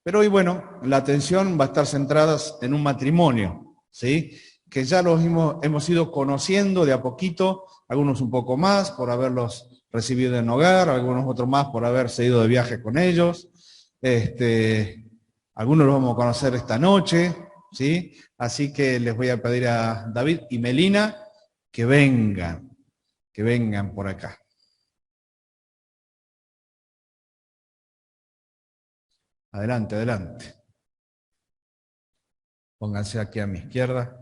Pero hoy, bueno, la atención va a estar centrada en un matrimonio, ¿sí? Que ya los hemos ido conociendo de a poquito, algunos un poco más por haberlos recibido en hogar, algunos otros más por haberse ido de viaje con ellos. Algunos los vamos a conocer esta noche, ¿sí? Así que les voy a pedir a David y Melina que vengan por acá. Adelante, adelante. Pónganse aquí a mi izquierda.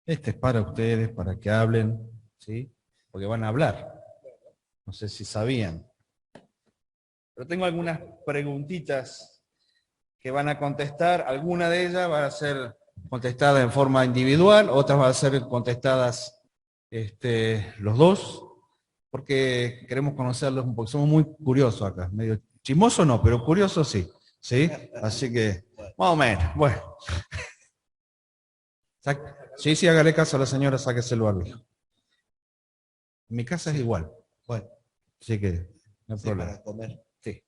Este es para ustedes, para que hablen, ¿sí? Porque van a hablar. No sé si sabían. Pero tengo algunas preguntitas que van a contestar. Alguna de ellas va a ser contestada en forma individual, otras van a ser contestadas los dos, porque queremos conocerlos un poco. Somos muy curiosos acá. Medio chismoso no, pero curioso sí. ¿Sí? Así que, más o menos. Bueno. Sí, sí, hágale caso a la señora, sáquese el barbijo. En mi casa es igual. Bueno, Así que no hay sí, problema. para comer. Sí.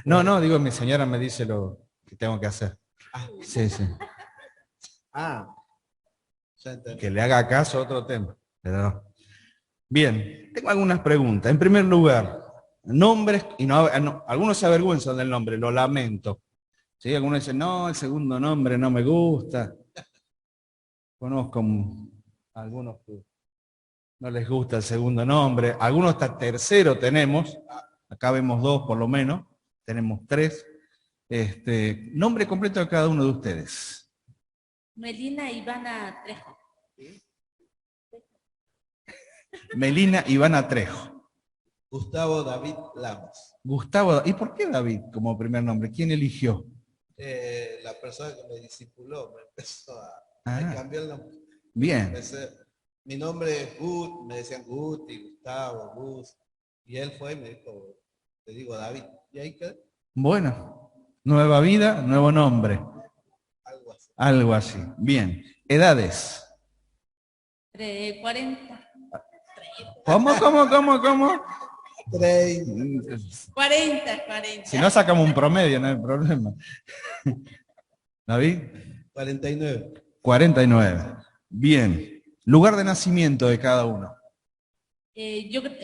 No, Bueno. no, digo, mi señora me dice lo que tengo que hacer. Ah, Sí, sí. ah, ya entendí. Que le haga caso a otro tema. Pero no. Bien, tengo algunas preguntas. En primer lugar, nombres, y algunos se avergüenzan del nombre, lo lamento. ¿Sí? Algunos dicen, no, el segundo nombre no me gusta. Conozco algunos que no les gusta el segundo nombre. Algunos hasta tercero tenemos. Acá vemos dos por lo menos. Tenemos tres. Nombre completo de cada uno de ustedes. Melina Ivana Trejo. Melina Ivana Trejo. Gustavo David Lamas. Gustavo, ¿y por qué David como primer nombre? ¿Quién eligió? La persona que me discipuló me empezó a Ah, cambiar el nombre. bien. Mi nombre es Gut, me decían Guti, Gustavo, Gus. Y él fue y me dijo, te digo David. Y ahí quedé, Bueno, nueva vida, nuevo nombre. algo así. Algo así. Bien. Edades. 40. ¿Cómo? 40. Si no sacamos un promedio, no hay problema. David. 49. 49. Bien. Lugar de nacimiento de cada uno.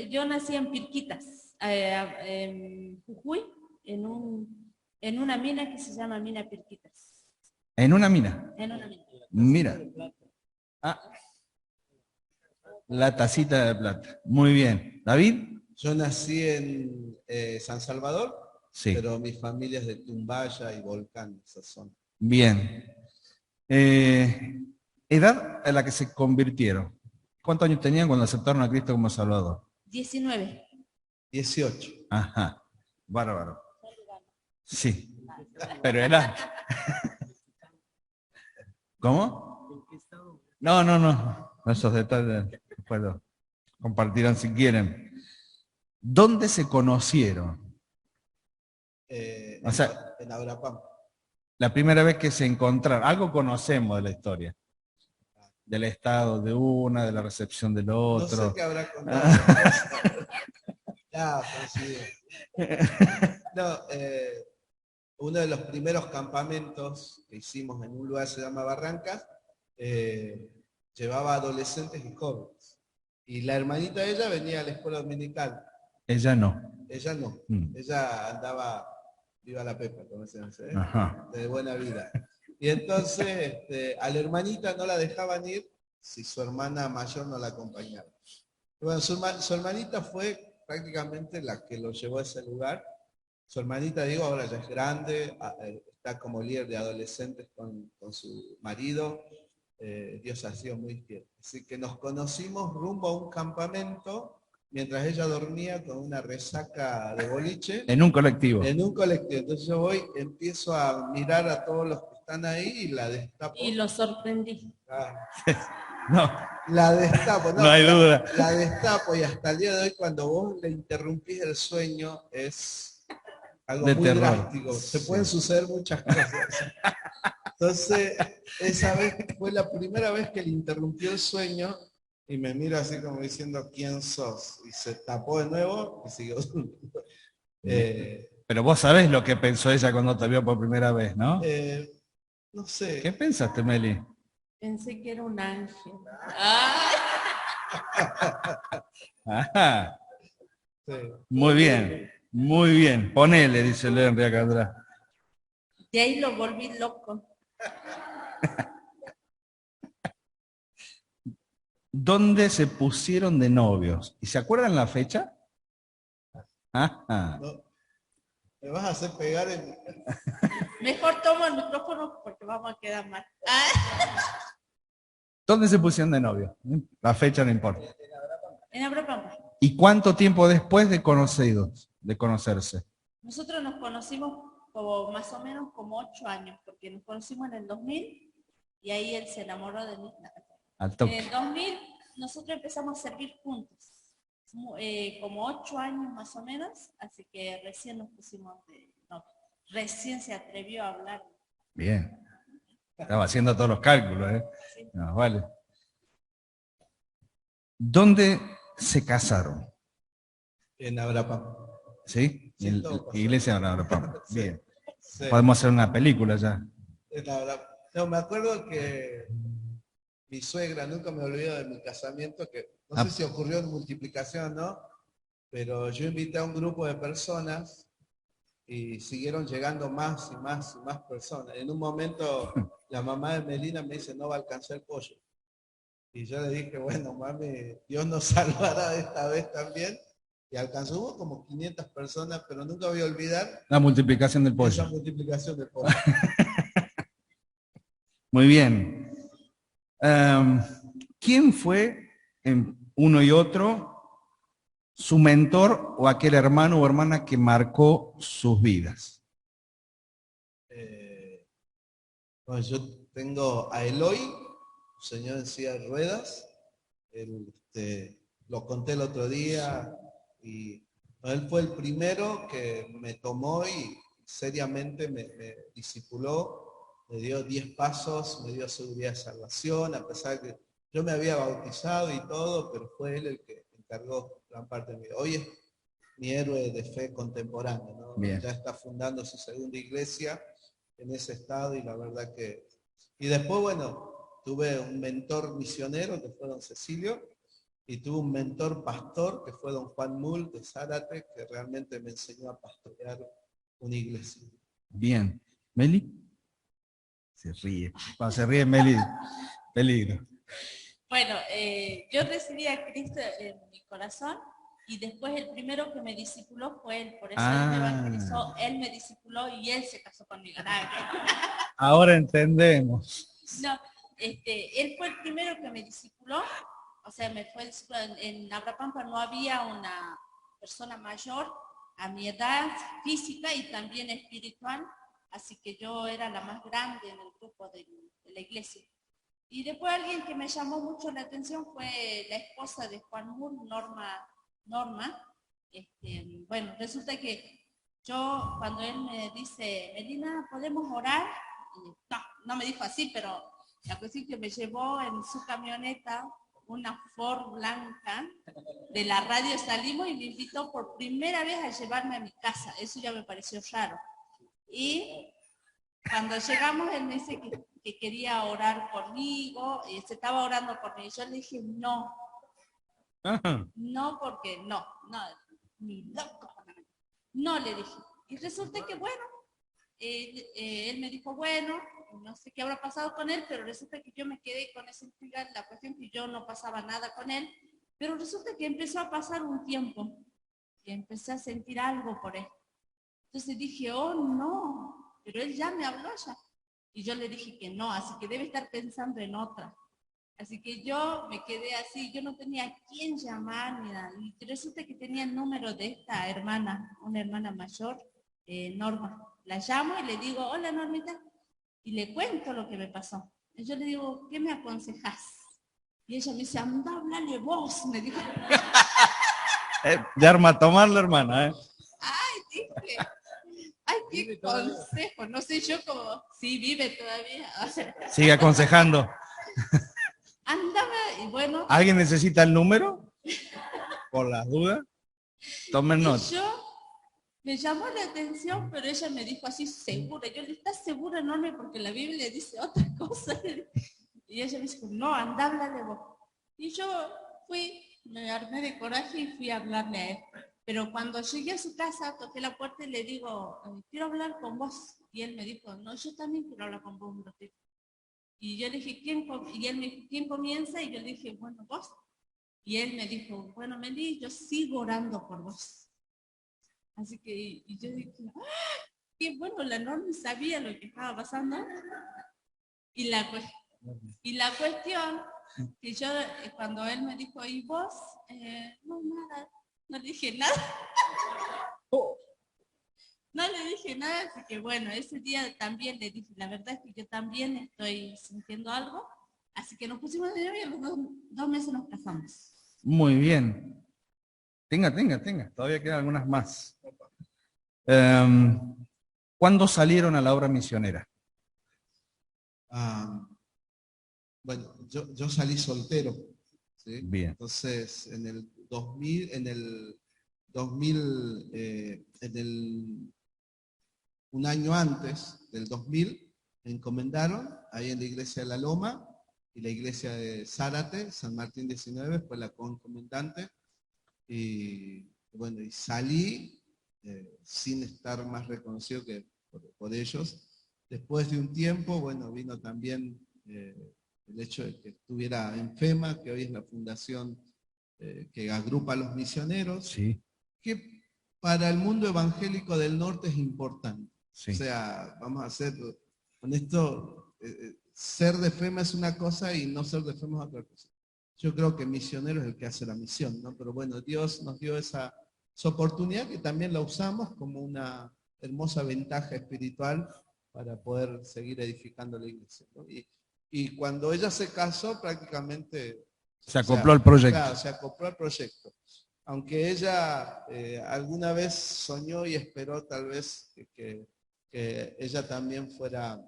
Yo nací en Pirquitas, en Jujuy, en una mina que se llama Mina Pirquitas. En una mina. En una mina. Mira. Ah, la tacita de plata. Muy bien. ¿David? Yo nací en San Salvador, Sí. pero mi familia es de Tumbaya y Volcán, esa zona. Bien. Edad a la que se convirtieron. ¿Cuántos años tenían cuando aceptaron a Cristo como Salvador? 19. 18. Ajá. Bárbaro. Sí. Pero era. ¿Cómo? No. Esos detalles puedo compartirán si quieren. ¿Dónde se conocieron? O sea, En Abrapam. la primera vez que se encontraron. Algo conocemos de la historia. Del estado de una, de la recepción del otro. No sé qué habrá contado. Ya, no, uno de los primeros campamentos que hicimos en un lugar que se llama Barrancas, llevaba adolescentes y jóvenes. Y la hermanita de ella venía a la escuela dominical. Ella no. Ella no. Ella andaba viva la pepa, como se dice, de buena vida. Y entonces a la hermanita no la dejaban ir si su hermana mayor no la acompañaba. Y bueno, su hermanita fue prácticamente la que lo llevó a ese lugar. Su hermanita, digo, ahora ya es grande, está como líder de adolescentes con su marido. Dios ha sido muy fiel. Así que nos conocimos rumbo a un campamento mientras ella dormía con una resaca de boliche. En un colectivo. En un colectivo. Entonces yo empiezo a mirar a todos los que están ahí y la destapo. Y lo sorprendí. No. La destapo, no hay duda. La destapo y hasta el día de hoy cuando vos le interrumpís el sueño es algo de muy terror. drástico. Se pueden suceder muchas cosas. Entonces, esa vez fue la primera vez que le interrumpió el sueño y me mira así como diciendo, ¿quién sos? Y se tapó de nuevo y siguió. Pero vos sabés lo que pensó ella cuando te vio por primera vez, ¿no? No sé. ¿Qué pensaste, Meli? Pensé que era un ángel. ¡Ay! Ajá. Sí. Muy bien, muy bien. Ponele, dice el Henry acá atrás. De ahí lo volví loco. ¿Dónde se pusieron de novios? ¿Y se acuerdan la fecha? Ajá. No, me vas a hacer pegar en... Mejor tomo el micrófono porque vamos a quedar mal. ¡Ah! ¿Dónde se pusieron de novios? La fecha no importa. En Abrapampa. ¿Y cuánto tiempo después de conocidos, de conocerse? Nosotros nos conocimos como más o menos como 8 años, porque nos conocimos en el 2000 y ahí él se enamoró de mí. Al En toque. el 2000 nosotros empezamos a servir juntos, como 8 años más o menos, así que recién nos pusimos de novios. Recién se atrevió a hablar. Bien. Estaba haciendo todos los cálculos, ¿eh? Sí. No, vale. ¿Dónde se casaron? En Abrapam. ¿Sí? Sí, En todo pasó. Iglesia de Abraham. Sí. Bien. Sí. Podemos hacer una película ya. En Abrapam. No, me acuerdo que mi suegra, nunca me olvido de mi casamiento, que no sé si ocurrió en multiplicación, ¿no? Pero yo invité a un grupo de personas y siguieron llegando más y más y más personas. En un momento la mamá de Melina me dice, no va a alcanzar el pollo. Y yo le dije, bueno, mami, Dios nos salvará esta vez también. Y alcanzó, hubo como 500 personas, pero nunca voy a olvidar La multiplicación del pollo. esa multiplicación del pollo. Muy bien. ¿Quién fue en uno y otro su mentor o aquel hermano o hermana que marcó sus vidas? Bueno, yo tengo a Eloy, un señor en silla de ruedas. Él, lo conté el otro día y él fue el primero que me tomó y seriamente me discipuló. Me dio 10 pasos, me dio seguridad de salvación, a pesar de que yo me había bautizado y todo, pero fue él el que encargó gran parte de mi vida. Hoy es mi héroe de fe contemporáneo, ¿no? Bien. Ya está fundando su segunda iglesia en ese estado y la verdad que... Y después, bueno, tuve un mentor misionero que fue don Cecilio y tuve un mentor pastor que fue don Juan Mull de Zárate, que realmente me enseñó a pastorear una iglesia. Bien. ¿Meli? Se ríe. Cuando se ríe Meli, peligro. Bueno, yo recibí a Cristo en mi corazón y después el primero que me discipuló fue él, por eso él me evangelizó, él me discipuló y él se casó conmigo. Ahora entendemos. No, él fue el primero que me discipuló, o sea, en Abrapampa no había una persona mayor a mi edad física y también espiritual, así que yo era la más grande en el grupo de la iglesia. Y después alguien que me llamó mucho la atención fue la esposa de Juan Moore, Norma. Bueno, resulta que yo, cuando él me dice, Melina, ¿podemos orar? No me dijo así, pero la cuestión es que me llevó en su camioneta una Ford blanca, de la radio salimos y me invitó por primera vez a llevarme a mi casa. Eso ya me pareció raro. Y cuando llegamos, él me dice que quería orar conmigo, se estaba orando por mí. Yo le dije, no, no, porque no, ni loco. No, le dije. Y resulta que, bueno, él me dijo, bueno, no sé qué habrá pasado con él, pero resulta que yo me quedé con esa intriga, la cuestión que yo no pasaba nada con él, pero resulta que empezó a pasar un tiempo y empecé a sentir algo por él. Entonces dije, oh no, pero él ya me habló ya. Y yo le dije que no, así que debe estar pensando en otra. Así que yo me quedé así, yo no tenía a quién llamar ni nada. Y resulta que tenía el número de esta hermana, una hermana mayor, Norma. La llamo y le digo, hola Normita, y le cuento lo que me pasó. Y yo le digo, ¿qué me aconsejas? Y ella me dice, anda, háblale vos, me dijo. De arma a tomarla, hermana, ¿eh? Ay, dije, ay, qué consejo, no sé yo cómo, sí, vive todavía. O sea, sigue aconsejando. Ándame, y bueno. ¿Alguien necesita el número? Por las dudas. Tomen nota. Y yo Me llamó la atención, pero ella me dijo así, segura. Yo le dije, ¿estás segura, Norma? Porque la Biblia dice otra cosa. Y ella me dijo, no, anda, háblale vos. Y yo fui, me armé de coraje y fui a hablarle a él. Pero cuando llegué a su casa, toqué la puerta y le digo, quiero hablar con vos. Y él me dijo, no, yo también quiero hablar con vos un ratito. Y yo le dije, y él me dijo, ¿quién comienza? Y yo le dije, bueno, vos. Y él me dijo, bueno, Meli, yo sigo orando por vos. Así que, y yo dije, ¡ah! Qué bueno, la Norma sabía lo que estaba pasando. Y la, y la cuestión, que yo, cuando él me dijo, ¿y vos? No, nada, no le dije nada. No le dije nada, así que bueno, ese día también le dije, la verdad es que yo también estoy sintiendo algo, así que nos pusimos de novio y a los 2 meses nos casamos. Muy bien. Tenga, todavía quedan algunas más. ¿Cuándo salieron a la obra misionera? Bueno, yo salí soltero, ¿sí? Bien. Entonces, en el 2000, un año antes del 2000, me encomendaron ahí en la iglesia de La Loma y la iglesia de Zárate, San Martín 19, fue la concomendante. Y bueno, y salí sin estar más reconocido que por ellos. Después de un tiempo, bueno, vino también el hecho de que estuviera en FEMA, que hoy es la fundación que agrupa a los misioneros, Sí. que para el mundo evangélico del norte es importante. Sí. O sea, vamos a ser honestos, ser de FEMA es una cosa y no ser de FEMA es otra cosa. Yo creo que misionero es el que hace la misión, ¿no? Pero bueno, Dios nos dio esa oportunidad que también la usamos como una hermosa ventaja espiritual para poder seguir edificando la iglesia, ¿no? Y cuando ella se casó, prácticamente se acopló al proyecto. Claro, se acopló al proyecto. Aunque ella alguna vez soñó y esperó tal vez que ella también fuera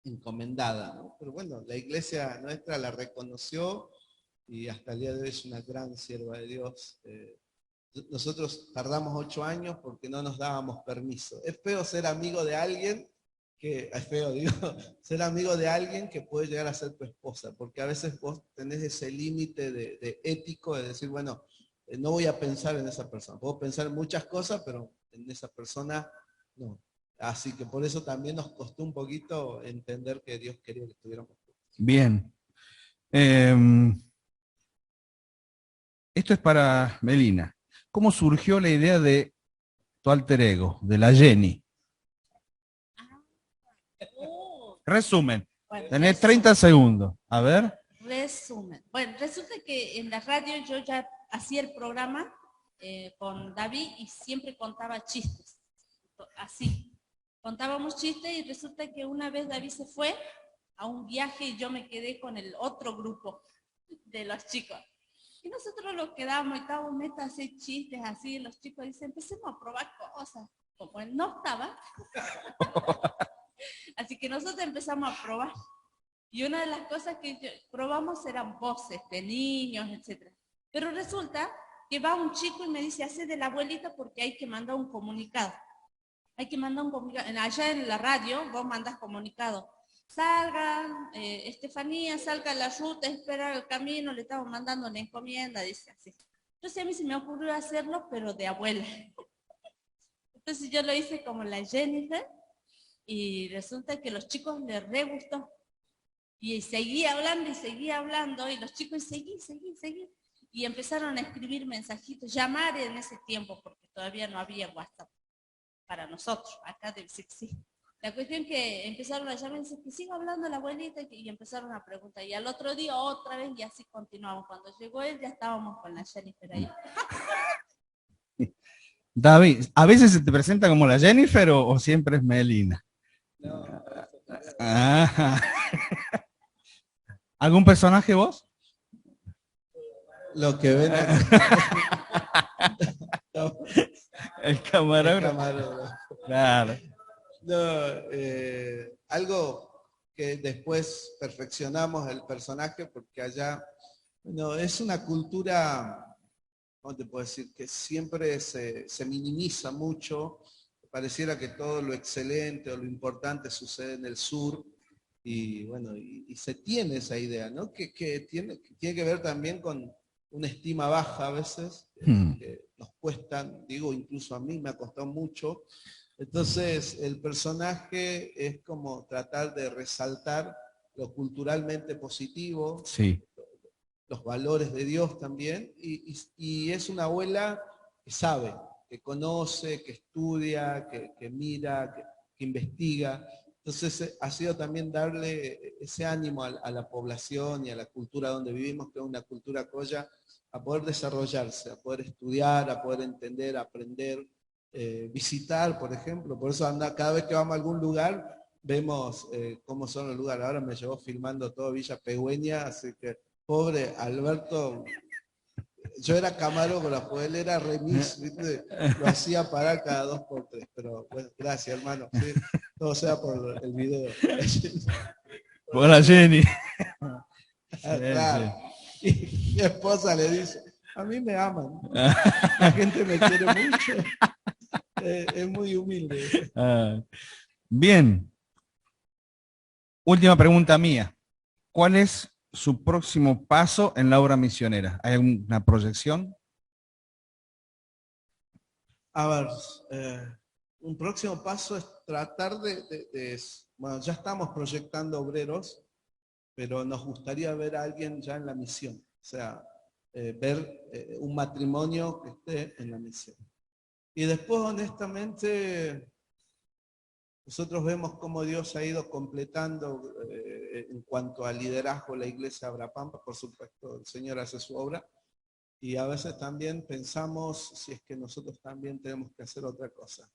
encomendada, ¿no? Pero bueno, la iglesia nuestra la reconoció y hasta el día de hoy es una gran sierva de Dios. Nosotros tardamos 8 años porque no nos dábamos permiso. Es feo ser amigo de alguien es feo, digo, ser amigo de alguien que puede llegar a ser tu esposa, porque a veces vos tenés ese límite de ético de decir, bueno, no voy a pensar en esa persona. Puedo pensar en muchas cosas, pero en esa persona no. Así que por eso también nos costó un poquito entender que Dios quería que estuviéramos juntos. Bien. Esto es para Melina. ¿Cómo surgió la idea de tu alter ego, de la Jenny? Resumen. Bueno, tenés 30 segundos. A ver. Resumen. Bueno, resulta que en la radio yo ya hacía el programa con David y siempre contaba chistes. Así. Contábamos chistes y resulta que una vez David se fue a un viaje y yo me quedé con el otro grupo de los chicos. Y nosotros nos quedamos y estábamos metas a hacer chistes así, y los chicos dicen, empecemos a probar cosas. Como él no estaba. Así que nosotros empezamos a probar. Y una de las cosas que probamos eran voces de niños, etc. Pero resulta que va un chico y me dice, hace de la abuelita porque hay que mandar un comunicado. Hay que mandar un comunicado. Allá en la radio vos mandás comunicado. Salgan, Estefanía, salga a la ruta, espera el camino, le estamos mandando una encomienda, dice así. Entonces a mí se me ocurrió hacerlo, pero de abuela. Entonces yo lo hice como la Jennifer y resulta que a los chicos les re gustó. Y seguía hablando y los chicos seguían. Y empezaron a escribir mensajitos, llamar en ese tiempo, porque todavía no había WhatsApp para nosotros, acá del sí. La cuestión que empezaron a llamar y dicen que siga hablando la abuelita y empezaron a preguntar. Y al otro día otra vez y así continuamos. Cuando llegó él ya estábamos con la Jennifer ahí. David, ¿a veces se te presenta como la Jennifer o siempre es Melina? No. ¿Algún personaje vos? Lo que ven El camarógrafo. Claro. No, algo que después perfeccionamos el personaje porque allá, bueno, es una cultura ¿cómo te puedo decir? Que siempre se minimiza mucho, pareciera que todo lo excelente o lo importante sucede en el sur, y bueno, y se tiene esa idea, ¿no? Que tiene que ver también con una estima baja a veces, que nos cuestan, digo, incluso a mí me ha costado mucho. Entonces, el personaje es como tratar de resaltar lo culturalmente positivo, sí, los valores de Dios también, y es una abuela que sabe, que conoce, que estudia, que mira, que investiga. Entonces ha sido también darle ese ánimo a la población y a la cultura donde vivimos, que es una cultura colla, a poder desarrollarse, a poder estudiar, a poder entender, aprender, visitar, por ejemplo. Por eso cada vez que vamos a algún lugar, vemos cómo son los lugares. Ahora me llevó filmando todo Villa Pegüeña, así que pobre Alberto, yo era camarógrafo, él era remis, ¿viste? Lo hacía parar cada 2 por 3, pero bueno, gracias hermano, ¿sí? Todo sea por el video. por la Jenny. Claro. Y mi esposa le dice, a mí me aman, la gente me quiere mucho, es muy humilde. Bien, última pregunta mía. ¿Cuál es su próximo paso en la obra misionera? ¿Hay alguna proyección? A ver, un próximo paso es tratar bueno, ya estamos proyectando obreros, pero nos gustaría ver a alguien ya en la misión, o sea, ver un matrimonio que esté en la misión. Y después, honestamente, nosotros vemos cómo Dios ha ido completando en cuanto al liderazgo la iglesia Abrapampa. Por supuesto, el Señor hace su obra, y a veces también pensamos si es que nosotros también tenemos que hacer otra cosa.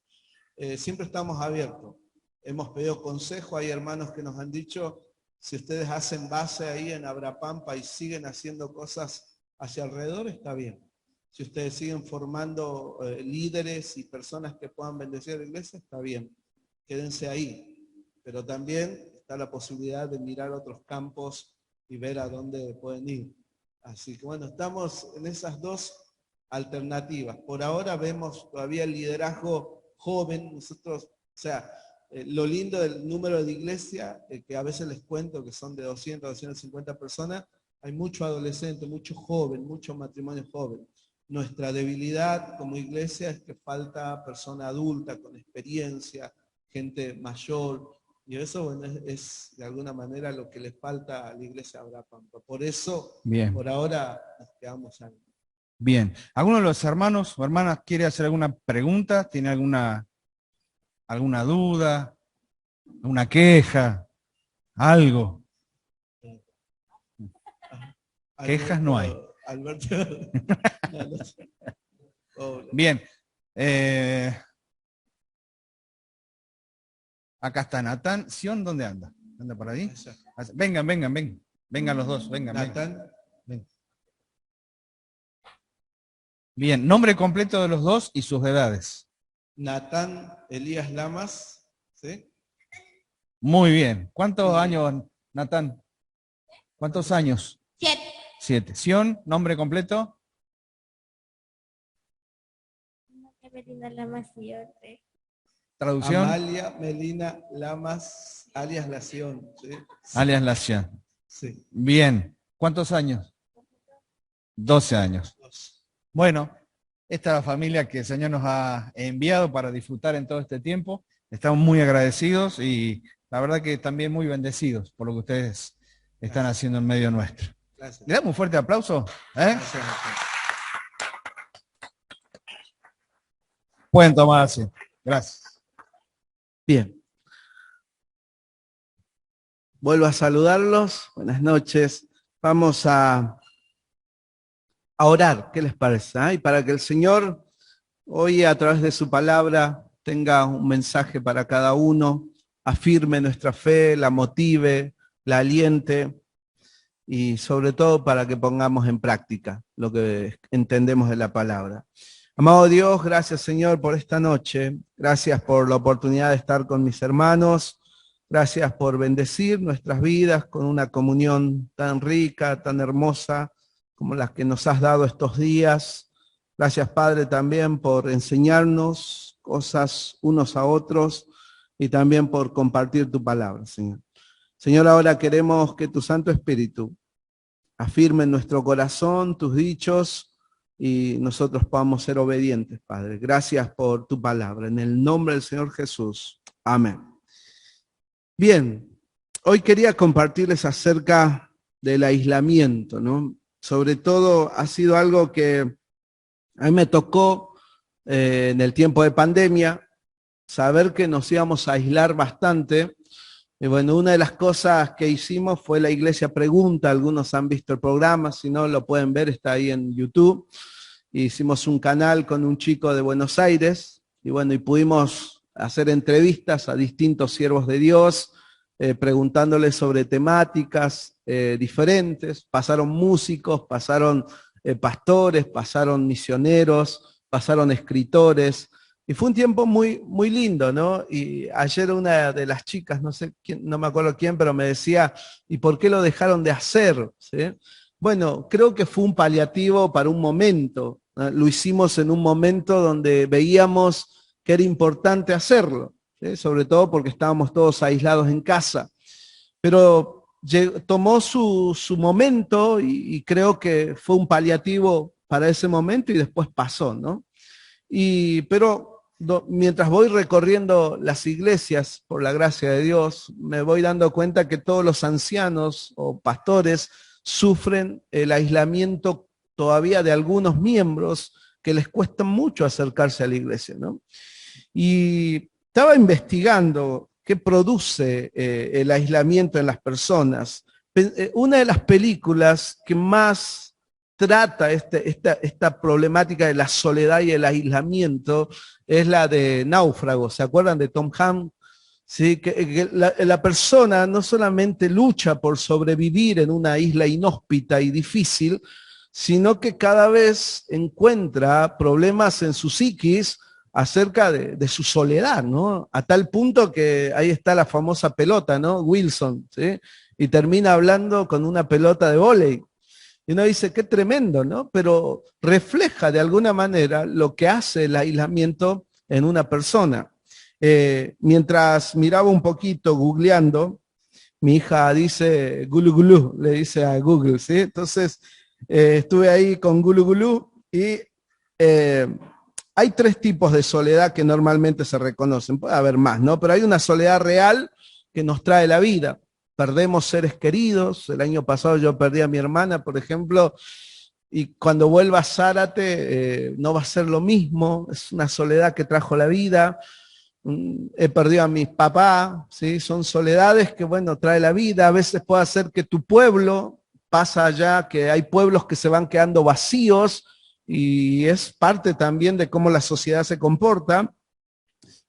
Siempre estamos abiertos. Hemos pedido consejo, hay hermanos que nos han dicho, si ustedes hacen base ahí en Abrapampa y siguen haciendo cosas hacia alrededor, está bien. Si ustedes siguen formando líderes y personas que puedan bendecir a la iglesia, está bien. Quédense ahí. Pero también está la posibilidad de mirar otros campos y ver a dónde pueden ir. Así que bueno, estamos en esas dos alternativas. Por ahora vemos todavía el liderazgo joven. Nosotros, o sea, lo lindo del número de iglesia, que a veces les cuento que son de 200, 250 personas, hay mucho adolescente, mucho joven, mucho matrimonio joven. Nuestra debilidad como iglesia es que falta persona adulta con experiencia, gente mayor, y eso bueno, es de alguna manera lo que le falta a la iglesia Abrapampa. Por eso, bien, por ahora nos quedamos ahí. Bien. ¿Alguno de los hermanos o hermanas quiere hacer alguna pregunta? ¿Tiene alguna duda? ¿Una queja? ¿Algo? Quejas no hay. Alberto. Bien. Acá está Natán. ¿Sion dónde anda? ¿Anda por ahí? Vengan. Vengan los dos. Vengan. Natán. Vengan. Bien. Nombre completo de los dos y sus edades. Natán Elías Lamas. ¿Sí? Muy bien. ¿Cuántos años, Natán? ¿Cuántos años? 7. 7. Sion, nombre completo. Melina Lamas y otro. Traducción. Amalia Melina Lamas, alias La Sion. ¿Sí? Alias La Sion. Sí. Bien. ¿Cuántos años? 12 años. Bueno, esta es la familia que el Señor nos ha enviado para disfrutar en todo este tiempo. Estamos muy agradecidos y la verdad que también muy bendecidos por lo que ustedes están haciendo en medio nuestro. Gracias. ¿Le damos un fuerte aplauso? Gracias. Pueden tomar así. Gracias. Bien. Vuelvo a saludarlos. Buenas noches. Vamos a orar. ¿Qué les parece? Y para que el Señor hoy a través de su palabra tenga un mensaje para cada uno, afirme nuestra fe, la motive, la aliente y sobre todo para que pongamos en práctica lo que entendemos de la palabra. Amado Dios, gracias Señor por esta noche, gracias por la oportunidad de estar con mis hermanos, gracias por bendecir nuestras vidas con una comunión tan rica, tan hermosa como las que nos has dado estos días. Gracias, Padre, también por enseñarnos cosas unos a otros y también por compartir tu palabra, Señor. Señor, ahora queremos que tu Santo Espíritu afirme en nuestro corazón tus dichos y nosotros podamos ser obedientes, Padre. Gracias por tu palabra. En el nombre del Señor Jesús. Amén. Bien, hoy quería compartirles acerca del aislamiento, ¿no? Sobre todo ha sido algo que a mí me tocó en el tiempo de pandemia, saber que nos íbamos a aislar bastante. Y bueno, una de las cosas que hicimos fue la Iglesia Pregunta. Algunos han visto el programa, si no lo pueden ver, está ahí en YouTube. Hicimos un canal con un chico de Buenos Aires y bueno, y pudimos hacer entrevistas a distintos siervos de Dios, preguntándoles sobre temáticas diferentes. Pasaron músicos, pasaron pastores, pasaron misioneros, pasaron escritores. Y fue un tiempo muy, muy lindo, ¿no? Y ayer una de las chicas, no sé quién, no me acuerdo quién, pero me decía, ¿y por qué lo dejaron de hacer? ¿Sí? Bueno, creo que fue un paliativo para un momento, ¿no? Lo hicimos en un momento donde veíamos que era importante hacerlo, ¿sí? Sobre todo porque estábamos todos aislados en casa. Pero tomó su momento y creo que fue un paliativo para ese momento y después pasó, ¿no? Pero mientras voy recorriendo las iglesias, por la gracia de Dios, me voy dando cuenta que todos los ancianos o pastores sufren el aislamiento todavía de algunos miembros que les cuesta mucho acercarse a la iglesia, ¿no? Y estaba investigando qué produce el aislamiento en las personas. Una de las películas que más trata esta problemática de la soledad y el aislamiento es la de Náufrago. ¿Se acuerdan de Tom Hanks? ¿Sí? Que la persona no solamente lucha por sobrevivir en una isla inhóspita y difícil, sino que cada vez encuentra problemas en su psiquis acerca de su soledad, ¿no? A tal punto que ahí está la famosa pelota, ¿no? Wilson, ¿sí? Y termina hablando con una pelota de vóley. Y uno dice, qué tremendo, ¿no? Pero refleja de alguna manera lo que hace el aislamiento en una persona. Mientras miraba un poquito, googleando, mi hija dice gulu gulu, le dice a Google, ¿sí? Entonces, estuve ahí con gulu gulu y hay tres tipos de soledad que normalmente se reconocen. Puede haber más, ¿no? Pero hay una soledad real que nos trae la vida. Perdemos seres queridos. El año pasado yo perdí a mi hermana, por ejemplo, y cuando vuelva a Zárate no va a ser lo mismo. Es una soledad que trajo la vida. He perdido a mis papás, ¿sí? Son soledades que, bueno, trae la vida. A veces puede hacer que tu pueblo, pasa allá, que hay pueblos que se van quedando vacíos y es parte también de cómo la sociedad se comporta.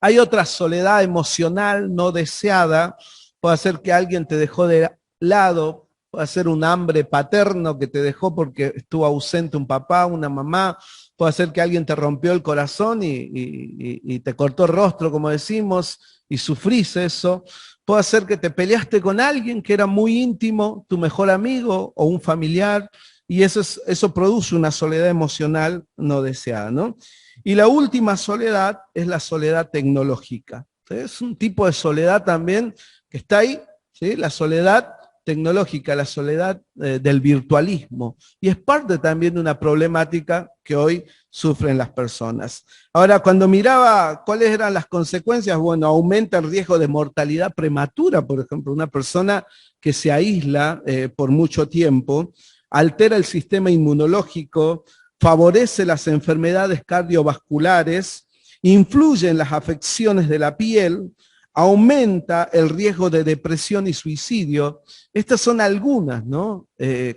Hay otra soledad emocional no deseada. Puede ser que alguien te dejó de lado, puede ser un hambre paterno que te dejó porque estuvo ausente un papá, una mamá, puede ser que alguien te rompió el corazón y te cortó el rostro, como decimos, y sufrís eso. Puede ser que te peleaste con alguien que era muy íntimo, tu mejor amigo o un familiar, y eso produce una soledad emocional no deseada, ¿no? Y la última soledad es la soledad tecnológica. Es un tipo de soledad también que está ahí, ¿sí? La soledad tecnológica, la soledad del virtualismo. Y es parte también de una problemática que hoy sufren las personas. Ahora, cuando miraba cuáles eran las consecuencias, bueno, aumenta el riesgo de mortalidad prematura, por ejemplo, una persona que se aísla por mucho tiempo, altera el sistema inmunológico, favorece las enfermedades cardiovasculares, influye en las afecciones de la piel, aumenta el riesgo de depresión y suicidio. Estas son algunas, ¿no?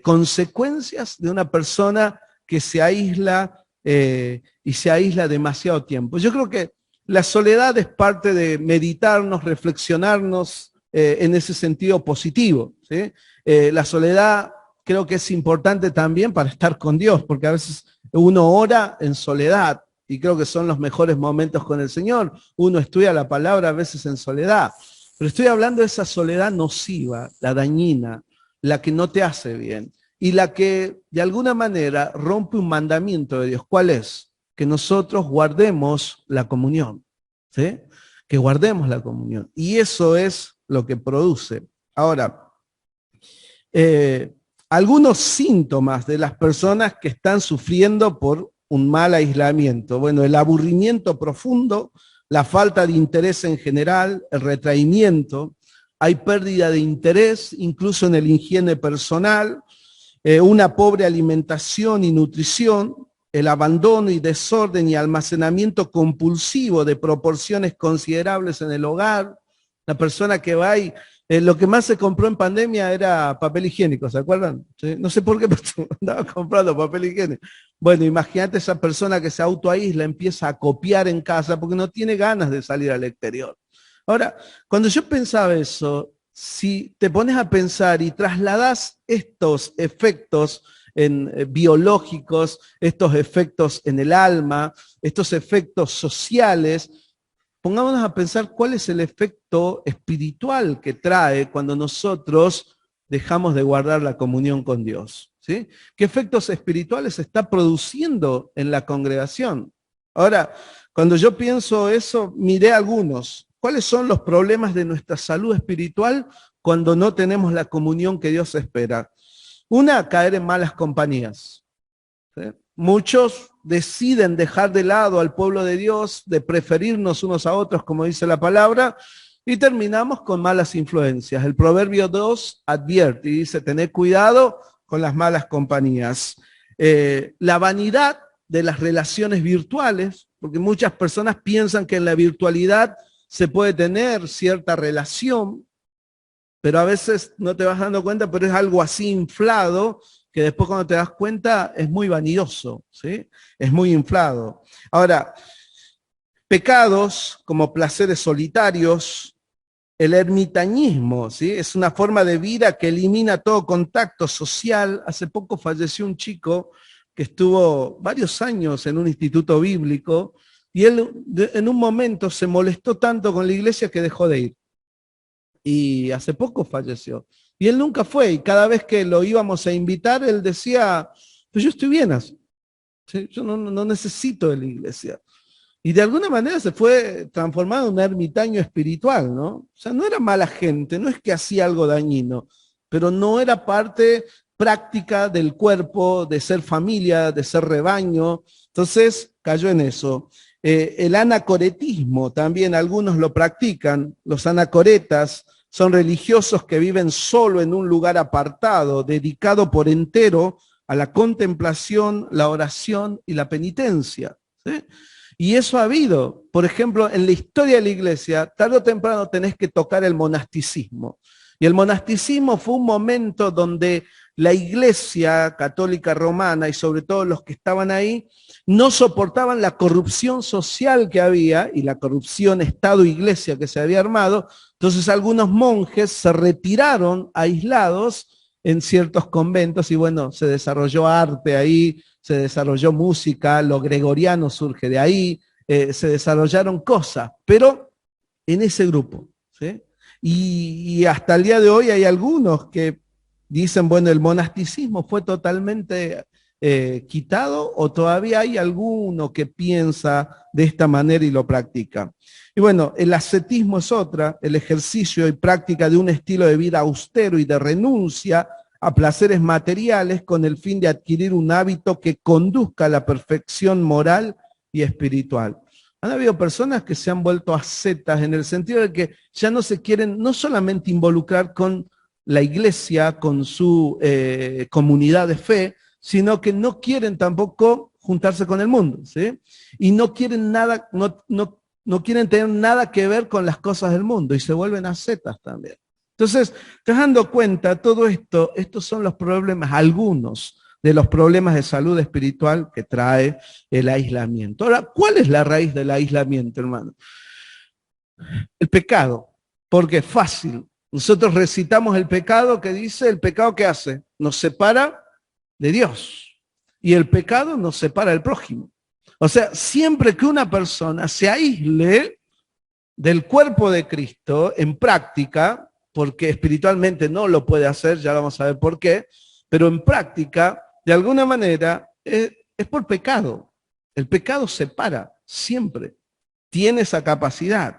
Consecuencias de una persona que se aísla y se aísla demasiado tiempo. Yo creo que la soledad es parte de meditarnos, reflexionarnos en ese sentido positivo, ¿sí? La soledad creo que es importante también para estar con Dios, porque a veces uno ora en soledad, y creo que son los mejores momentos con el Señor. Uno estudia la palabra a veces en soledad, pero estoy hablando de esa soledad nociva, la dañina, la que no te hace bien. y la que de alguna manera rompe un mandamiento de Dios. ¿Cuál es? Que nosotros guardemos la comunión, ¿sí? Que guardemos la comunión. Y eso es lo que produce. Ahora, algunos síntomas de las personas que están sufriendo por un mal aislamiento. Bueno, el aburrimiento profundo, la falta de interés en general, el retraimiento, hay pérdida de interés, incluso en el higiene personal, una pobre alimentación y nutrición, el abandono y desorden y almacenamiento compulsivo de proporciones considerables en el hogar, la persona que va y lo que más se compró en pandemia era papel higiénico, ¿se acuerdan? ¿Sí? No sé por qué, pero andaba comprando papel higiénico. Bueno, imagínate esa persona que se autoaísla, empieza a copiar en casa porque no tiene ganas de salir al exterior. Ahora, cuando yo pensaba eso, si te pones a pensar y trasladas estos efectos biológicos, estos efectos en el alma, estos efectos sociales, pongámonos a pensar cuál es el efecto espiritual que trae cuando nosotros dejamos de guardar la comunión con Dios, ¿sí? ¿Qué efectos espirituales está produciendo en la congregación? Ahora, cuando yo pienso eso, miré algunos. ¿Cuáles son los problemas de nuestra salud espiritual cuando no tenemos la comunión que Dios espera? Una, caer en malas compañías, ¿sí? Muchos deciden dejar de lado al pueblo de Dios, de preferirnos unos a otros, como dice la palabra, y terminamos con malas influencias. El Proverbio 2 advierte y dice, tened cuidado con las malas compañías. La vanidad de las relaciones virtuales, porque muchas personas piensan que en la virtualidad se puede tener cierta relación, pero a veces no te vas dando cuenta, pero es algo así inflado, que después cuando te das cuenta es muy vanidoso, ¿sí? Es muy inflado. Ahora, pecados como placeres solitarios, el ermitañismo, ¿sí? Es una forma de vida que elimina todo contacto social. Hace poco falleció un chico que estuvo varios años en un instituto bíblico y él en un momento se molestó tanto con la iglesia que dejó de ir. Y hace poco falleció. Y él nunca fue, y cada vez que lo íbamos a invitar, él decía, pues yo estoy bien así, ¿sí? Yo no necesito de la iglesia. Y de alguna manera se fue transformando en un ermitaño espiritual, ¿no? O sea, no era mala gente, no es que hacía algo dañino, pero no era parte práctica del cuerpo, de ser familia, de ser rebaño. Entonces cayó en eso. El anacoretismo también algunos lo practican, los anacoretas son religiosos que viven solo en un lugar apartado, dedicado por entero a la contemplación, la oración y la penitencia, ¿sí? Y eso ha habido, por ejemplo, en la historia de la iglesia, tarde o temprano tenés que tocar el monasticismo. Y el monasticismo fue un momento donde la iglesia católica romana y sobre todo los que estaban ahí no soportaban la corrupción social que había y la corrupción Estado-Iglesia que se había armado. Entonces algunos monjes se retiraron aislados en ciertos conventos y bueno, se desarrolló arte ahí, se desarrolló música, lo gregoriano surge de ahí, se desarrollaron cosas, pero en ese grupo, ¿sí? Y hasta el día de hoy hay algunos que dicen, bueno, el monasticismo fue totalmente quitado o todavía hay alguno que piensa de esta manera y lo practica. Y bueno, el ascetismo es otra, el ejercicio y práctica de un estilo de vida austero y de renuncia a placeres materiales con el fin de adquirir un hábito que conduzca a la perfección moral y espiritual. Han habido personas que se han vuelto ascetas en el sentido de que ya no se quieren no solamente involucrar con la iglesia, con su comunidad de fe, sino que no quieren tampoco juntarse con el mundo, ¿sí? Y no quieren nada, no quieren tener nada que ver con las cosas del mundo y se vuelven ascetas también. Entonces, te vas dando cuenta, todo esto, estos son los problemas, algunos de los problemas de salud espiritual que trae el aislamiento. Ahora, ¿cuál es la raíz del aislamiento, hermano? El pecado, porque es fácil. Nosotros recitamos el pecado que dice, el pecado que hace, nos separa de Dios y el pecado nos separa del prójimo. O sea, siempre que una persona se aísle del cuerpo de Cristo en práctica, porque espiritualmente no lo puede hacer, ya vamos a ver por qué, pero en práctica, de alguna manera, es por pecado. El pecado separa siempre. Tiene esa capacidad,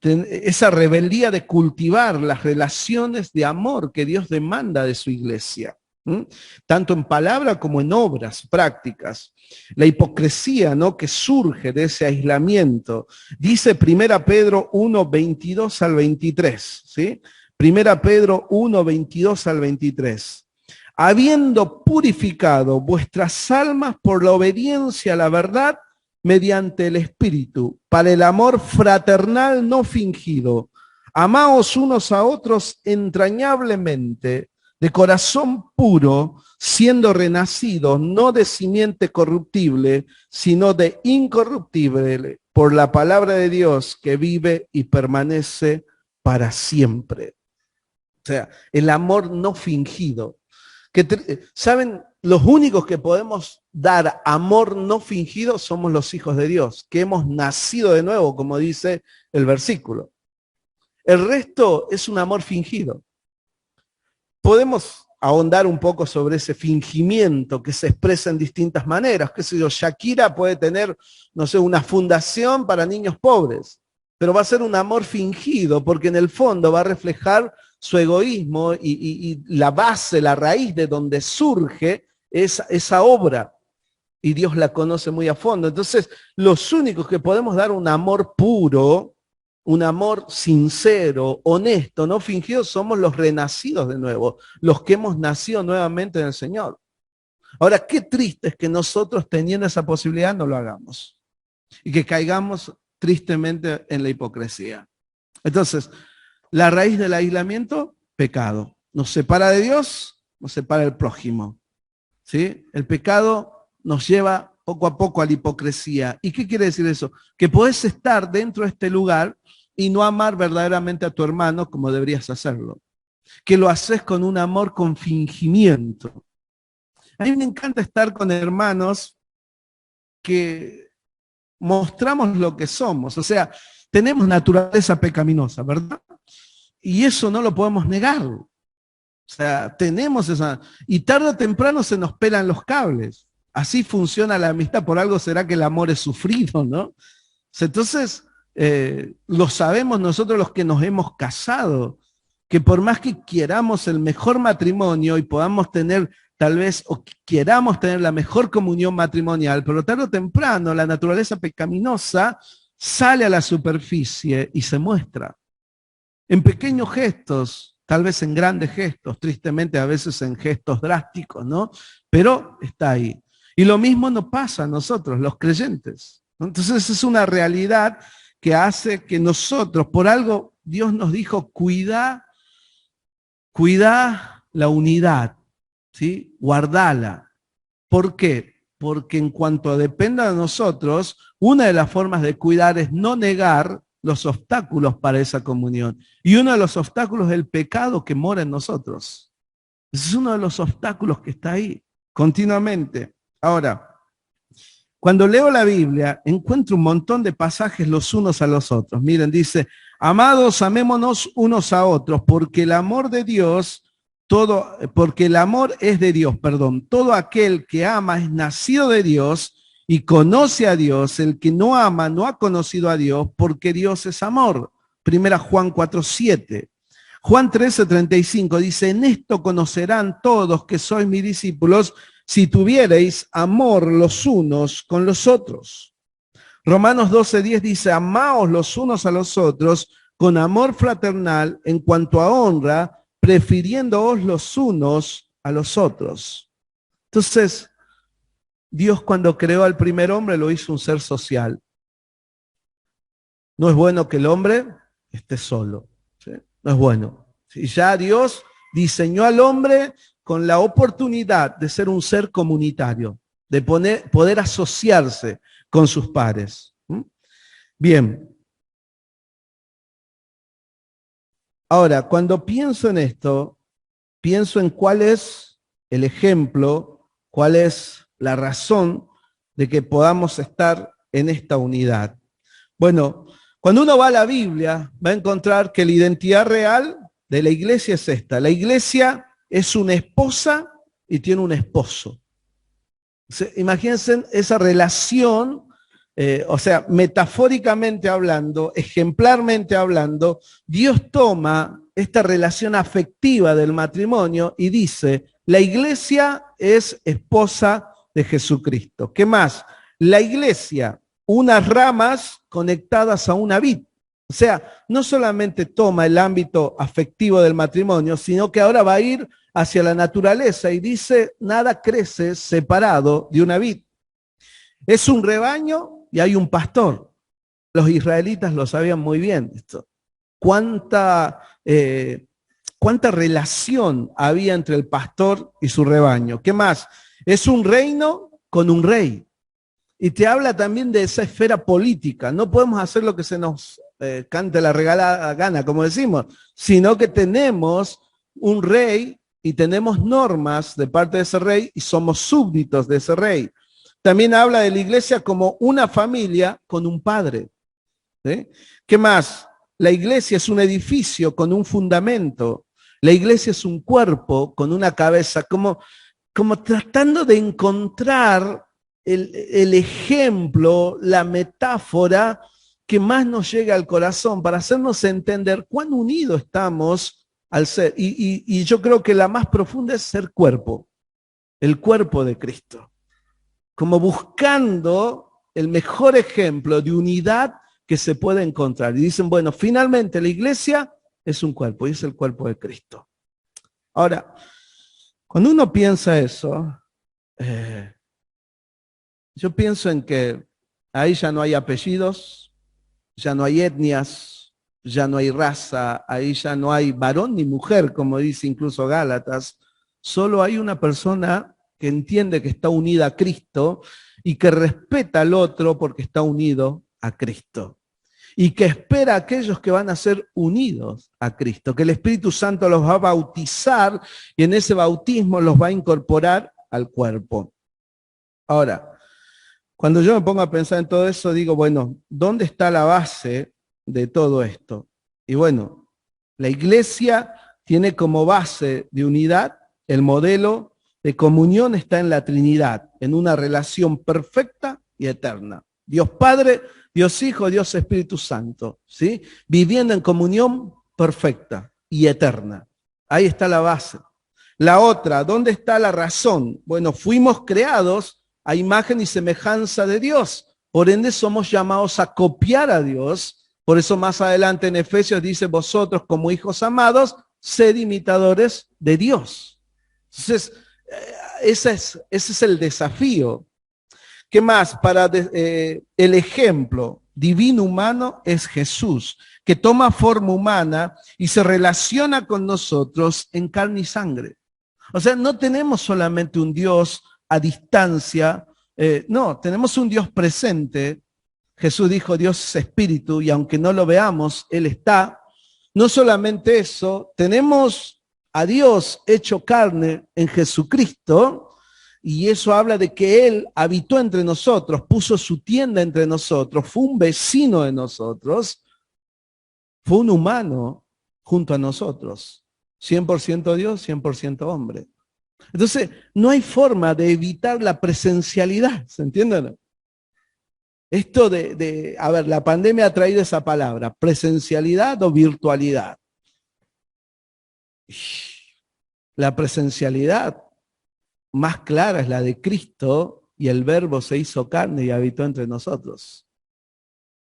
esa rebeldía de cultivar las relaciones de amor que Dios demanda de su iglesia, tanto en palabra como en obras prácticas. La hipocresía, ¿no?, que surge de ese aislamiento. Dice 1 Pedro 1, 22 al 23, ¿sí? 1 Pedro 1, 22 al 23. Habiendo purificado vuestras almas por la obediencia a la verdad mediante el Espíritu, para el amor fraternal no fingido, amaos unos a otros entrañablemente, de corazón puro, siendo renacidos no de simiente corruptible, sino de incorruptible, por la palabra de Dios que vive y permanece para siempre. O sea, el amor no fingido. ¿Saben? Los únicos que podemos dar amor no fingido somos los hijos de Dios, que hemos nacido de nuevo, como dice el versículo. El resto es un amor fingido. Podemos ahondar un poco sobre ese fingimiento que se expresa en distintas maneras. Qué sé yo, Shakira puede tener, no sé, una fundación para niños pobres, pero va a ser un amor fingido porque en el fondo va a reflejar su egoísmo y la base, la raíz de donde surge esa obra. Y Dios la conoce muy a fondo. Entonces, los únicos que podemos dar un amor puro, un amor sincero, honesto, no fingido, somos los renacidos de nuevo, los que hemos nacido nuevamente en el Señor. Ahora, qué triste es que nosotros, teniendo esa posibilidad, no lo hagamos. Y que caigamos tristemente en la hipocresía. Entonces, la raíz del aislamiento, pecado. Nos separa de Dios, nos separa del prójimo. ¿Sí? El pecado nos lleva poco a poco a la hipocresía. ¿Y qué quiere decir eso? Que podés estar dentro de este lugar y no amar verdaderamente a tu hermano como deberías hacerlo. Que lo haces con un amor con fingimiento. A mí me encanta estar con hermanos que mostramos lo que somos. O sea, tenemos naturaleza pecaminosa, ¿verdad? Y eso no lo podemos negar. O sea, tenemos esa... Y tarde o temprano se nos pelan los cables. Así funciona la amistad. Por algo será que el amor es sufrido, ¿no? Entonces, lo sabemos nosotros los que nos hemos casado, que por más que queramos el mejor matrimonio y podamos tener tal vez, o queramos tener la mejor comunión matrimonial, pero tarde o temprano la naturaleza pecaminosa sale a la superficie y se muestra. En pequeños gestos, tal vez en grandes gestos, tristemente a veces en gestos drásticos, ¿no? Pero está ahí. Y lo mismo nos pasa a nosotros, los creyentes. Entonces es una realidad que hace que nosotros, por algo, Dios nos dijo, cuida la unidad, ¿sí? Guardala. ¿Por qué? Porque en cuanto dependa de nosotros, una de las formas de cuidar es no negar los obstáculos para esa comunión. Y uno de los obstáculos es el pecado que mora en nosotros. Ese es uno de los obstáculos que está ahí continuamente. Ahora, cuando leo la Biblia, encuentro un montón de pasajes los unos a los otros. Miren, dice, amados, amémonos unos a otros, porque el amor de Dios, porque el amor es de Dios, perdón. Todo aquel que ama es nacido de Dios y conoce a Dios. El que no ama no ha conocido a Dios, porque Dios es amor. 1 Juan 4:7. Juan 13:35 dice, en esto conocerán todos que sois mis discípulos, si tuviereis amor los unos con los otros. Romanos 12:10 dice, amaos los unos a los otros con amor fraternal en cuanto a honra, prefiriéndoos los unos a los otros. Entonces, Dios cuando creó al primer hombre lo hizo un ser social. No es bueno que el hombre esté solo, ¿sí? No es bueno. Y ya Dios diseñó al hombre con la oportunidad de ser un ser comunitario, de poder asociarse con sus pares. Bien. Ahora, cuando pienso en esto, pienso en cuál es el ejemplo, cuál es la razón de que podamos estar en esta unidad. Bueno, cuando uno va a la Biblia, va a encontrar que la identidad real de la iglesia es esta. La iglesia es una esposa y tiene un esposo. Imagínense esa relación, o sea, metafóricamente hablando, ejemplarmente hablando, Dios toma esta relación afectiva del matrimonio y dice, la iglesia es esposa de Jesucristo. ¿Qué más? La iglesia, unas ramas conectadas a una vid. O sea, no solamente toma el ámbito afectivo del matrimonio, sino que ahora va a ir hacia la naturaleza y dice, nada crece separado de una vid. Es un rebaño y hay un pastor. Los israelitas lo sabían muy bien esto. Cuánta relación había entre el pastor y su rebaño. ¿Qué más? Es un reino con un rey. Y te habla también de esa esfera política. No podemos hacer lo que se nos cante la regalada gana, como decimos, sino que tenemos un rey y tenemos normas de parte de ese rey y somos súbditos de ese rey. También habla de la iglesia como una familia con un padre. ¿Sí? ¿Qué más? La iglesia es un edificio con un fundamento. La iglesia es un cuerpo con una cabeza, como tratando de encontrar el ejemplo, la metáfora que más nos llega al corazón para hacernos entender cuán unidos estamos al ser. Y yo creo que la más profunda es ser cuerpo, el cuerpo de Cristo. Como buscando el mejor ejemplo de unidad que se puede encontrar. Y dicen, bueno, finalmente la iglesia es un cuerpo y es el cuerpo de Cristo. Ahora, cuando uno piensa eso, yo pienso en que ahí ya no hay apellidos, ya no hay etnias, ya no hay raza, ahí ya no hay varón ni mujer, como dice incluso Gálatas, solo hay una persona que entiende que está unida a Cristo y que respeta al otro porque está unido a Cristo. Y que espera a aquellos que van a ser unidos a Cristo, que el Espíritu Santo los va a bautizar y en ese bautismo los va a incorporar al cuerpo. Ahora, cuando yo me pongo a pensar en todo eso, digo, bueno, ¿dónde está la base de todo esto? Y bueno, la iglesia tiene como base de unidad el modelo de comunión está en la Trinidad, en una relación perfecta y eterna. Dios Padre, Dios Hijo, Dios Espíritu Santo, ¿sí? Viviendo en comunión perfecta y eterna. Ahí está la base. La otra, ¿dónde está la razón? Bueno, fuimos creados a imagen y semejanza de Dios. Por ende, somos llamados a copiar a Dios. Por eso más adelante en Efesios dice, vosotros como hijos amados, sed imitadores de Dios. Entonces, ese es el desafío. ¿Qué más? El ejemplo divino humano es Jesús, que toma forma humana y se relaciona con nosotros en carne y sangre. O sea, no tenemos solamente un Dios a distancia, no, tenemos un Dios presente. Jesús dijo, Dios es espíritu, y aunque no lo veamos, Él está. No solamente eso, tenemos a Dios hecho carne en Jesucristo, y eso habla de que Él habitó entre nosotros, puso su tienda entre nosotros, fue un vecino de nosotros, fue un humano junto a nosotros, 100% Dios, 100% hombre. Entonces, no hay forma de evitar la presencialidad, ¿se entiende? Esto a ver, la pandemia ha traído esa palabra, presencialidad o virtualidad. La presencialidad más clara es la de Cristo y el Verbo se hizo carne y habitó entre nosotros.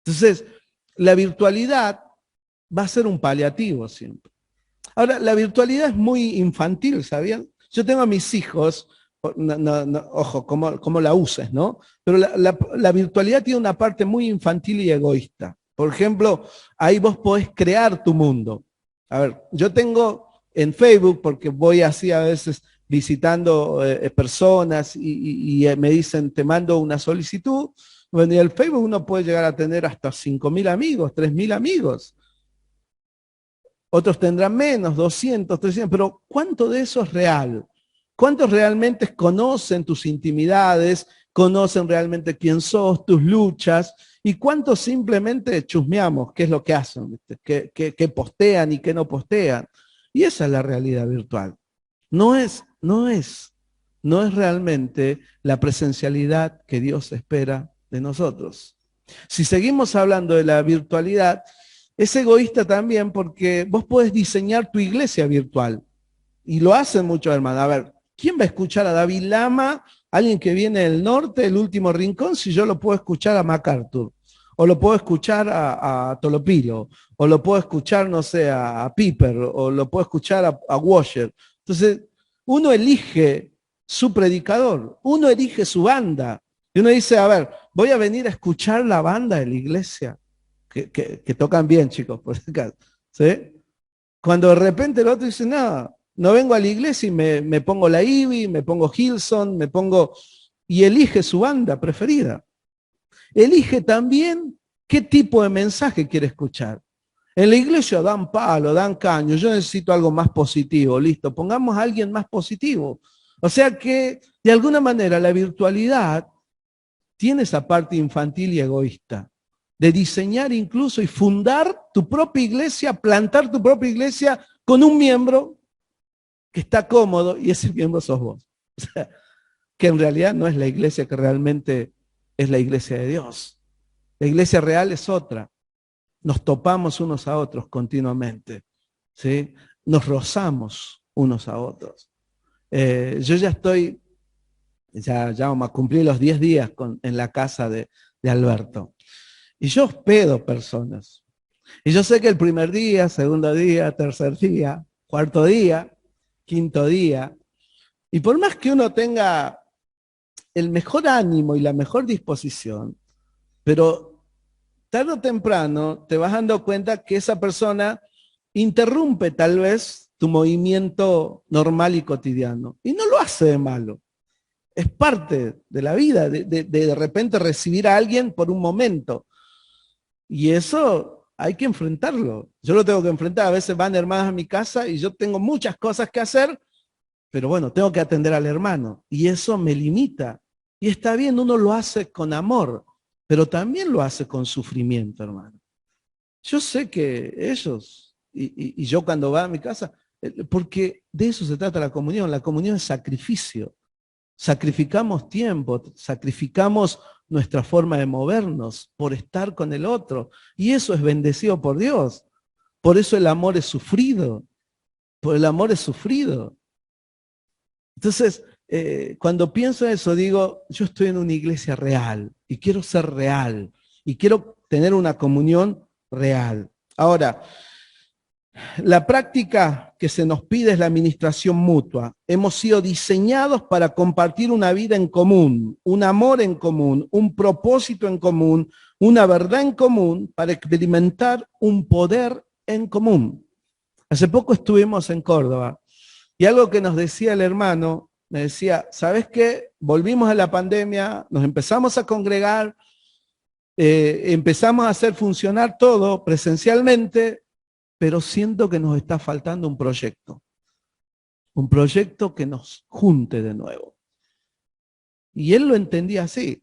Entonces, la virtualidad va a ser un paliativo siempre. Ahora, la virtualidad es muy infantil, ¿sabían? Yo tengo a mis hijos, ojo, cómo la uses, ¿no? Pero la virtualidad tiene una parte muy infantil y egoísta. Por ejemplo, ahí vos podés crear tu mundo. A ver, yo tengo en Facebook, porque voy así a veces visitando personas y me dicen, te mando una solicitud. Bueno, y en el Facebook uno puede llegar a tener hasta 5.000 amigos, 3.000 amigos. Otros tendrán menos, 200, 300, pero ¿cuánto de eso es real? ¿Cuántos realmente conocen tus intimidades, conocen realmente quién sos, tus luchas? ¿Y cuántos simplemente chusmeamos qué es lo que hacen, qué postean y qué no postean? Y esa es la realidad virtual. No es no es realmente la presencialidad que Dios espera de nosotros. Si seguimos hablando de la virtualidad, es egoísta también porque vos podés diseñar tu iglesia virtual. Y lo hacen muchos hermanos. A ver, ¿quién va a escuchar a David Lama, alguien que viene del norte, el último rincón, si yo lo puedo escuchar a MacArthur? O lo puedo escuchar a Tolopilo, o lo puedo escuchar, no sé, a Piper, o lo puedo escuchar a Washer. Entonces, uno elige su predicador, uno elige su banda. Y uno dice, a ver, voy a venir a escuchar la banda de la iglesia, que tocan bien, chicos, por si acaso, ¿sí? Cuando de repente el otro dice, no vengo a la iglesia y me pongo la Ivy, me pongo Hillsong, y elige su banda preferida. Elige también qué tipo de mensaje quiere escuchar. En la iglesia dan palo, dan caño, yo necesito algo más positivo, listo, pongamos a alguien más positivo. O sea que, de alguna manera, la virtualidad tiene esa parte infantil y egoísta, de diseñar incluso y fundar tu propia iglesia, plantar tu propia iglesia con un miembro que está cómodo y ese miembro sos vos. O sea, que en realidad no es la iglesia que realmente es la iglesia de Dios. La iglesia real es otra. Nos topamos unos a otros continuamente, ¿sí? Nos rozamos unos a otros. Yo ya estoy, ya vamos a cumplir los 10 días en la casa de Alberto. Y yo hospedo personas. Y yo sé que el primer día, segundo día, tercer día, cuarto día, quinto día, y por más que uno tenga el mejor ánimo y la mejor disposición, pero tarde o temprano te vas dando cuenta que esa persona interrumpe tal vez tu movimiento normal y cotidiano. Y no lo hace de malo. Es parte de la vida, de repente recibir a alguien por un momento. Y eso hay que enfrentarlo. Yo lo tengo que enfrentar. A veces van hermanas a mi casa y yo tengo muchas cosas que hacer, pero bueno, tengo que atender al hermano. Y eso me limita. Y está bien, uno lo hace con amor, pero también lo hace con sufrimiento, hermano. Yo sé que ellos, y yo cuando va a mi casa, porque de eso se trata la comunión es sacrificio. Sacrificamos tiempo, sacrificamos nuestra forma de movernos por estar con el otro. Y eso es bendecido por Dios. Por eso el amor es sufrido. Por el amor es sufrido. Entonces, cuando pienso eso, digo, yo estoy en una iglesia real y quiero ser real y quiero tener una comunión real. Ahora, la práctica que se nos pide es la administración mutua. Hemos sido diseñados para compartir una vida en común, un amor en común, un propósito en común, una verdad en común, para experimentar un poder en común. Hace poco estuvimos en Córdoba y algo que nos decía el hermano, me decía, ¿sabes qué? Volvimos a la pandemia, nos empezamos a congregar, empezamos a hacer funcionar todo presencialmente, pero siento que nos está faltando un proyecto que nos junte de nuevo. Y él lo entendía así.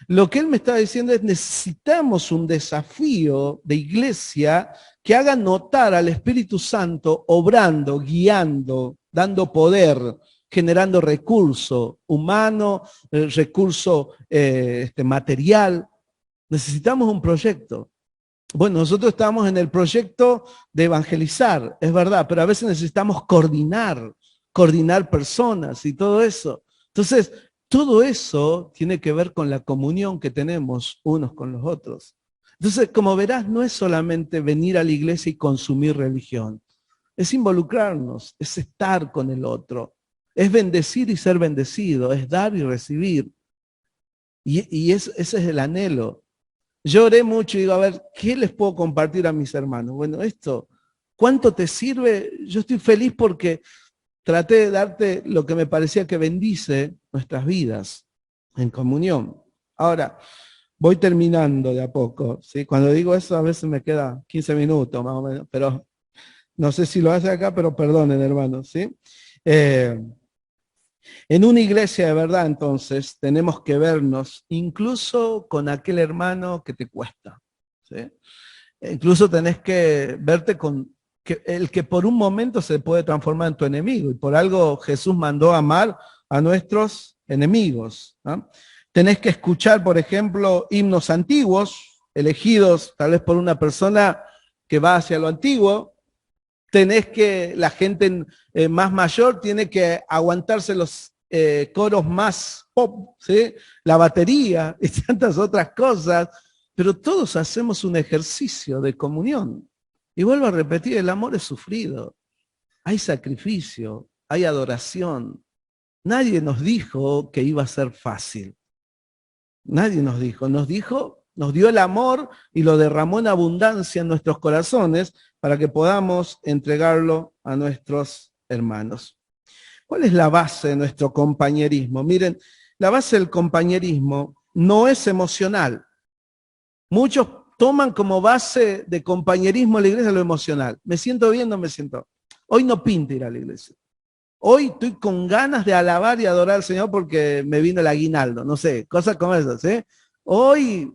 Lo que él me estaba diciendo es, necesitamos un desafío de iglesia que haga notar al Espíritu Santo obrando, guiando, dando poder, generando recurso humano, recurso material. Necesitamos un proyecto. Bueno, nosotros estamos en el proyecto de evangelizar, es verdad, pero a veces necesitamos coordinar personas y todo eso. Entonces, todo eso tiene que ver con la comunión que tenemos unos con los otros. Entonces, como verás, no es solamente venir a la iglesia y consumir religión, es involucrarnos, es estar con el otro, es bendecir y ser bendecido, es dar y recibir. Y ese es el anhelo. Yo oré mucho y digo, a ver, ¿qué les puedo compartir a mis hermanos? Bueno, esto, ¿cuánto te sirve? Yo estoy feliz porque traté de darte lo que me parecía que bendice nuestras vidas en comunión. Ahora, voy terminando de a poco, ¿sí? Cuando digo eso a veces me queda 15 minutos más o menos, pero no sé si lo hace acá, pero perdonen, hermanos, ¿sí? En una iglesia de verdad, entonces, tenemos que vernos incluso con aquel hermano que te cuesta, ¿sí? Incluso tenés que verte con el que por un momento se puede transformar en tu enemigo, y por algo Jesús mandó a amar a nuestros enemigos, ¿no? Tenés que escuchar, por ejemplo, himnos antiguos, elegidos tal vez por una persona que va hacia lo antiguo. Tenés que, la gente más mayor tiene que aguantarse los coros más pop, ¿sí? La batería y tantas otras cosas, pero todos hacemos un ejercicio de comunión. Y vuelvo a repetir, el amor es sufrido, hay sacrificio, hay adoración. Nadie nos dijo que iba a ser fácil. Nadie nos dijo, nos dio el amor y lo derramó en abundancia en nuestros corazones para que podamos entregarlo a nuestros hermanos. ¿Cuál es la base de nuestro compañerismo? Miren, la base del compañerismo no es emocional. Muchos toman como base de compañerismo en la iglesia lo emocional. ¿Me siento bien? No me siento. Hoy no pinta ir a la iglesia. Hoy estoy con ganas de alabar y adorar al Señor porque me vino el aguinaldo, no sé, cosas como esas, ¿eh? Hoy,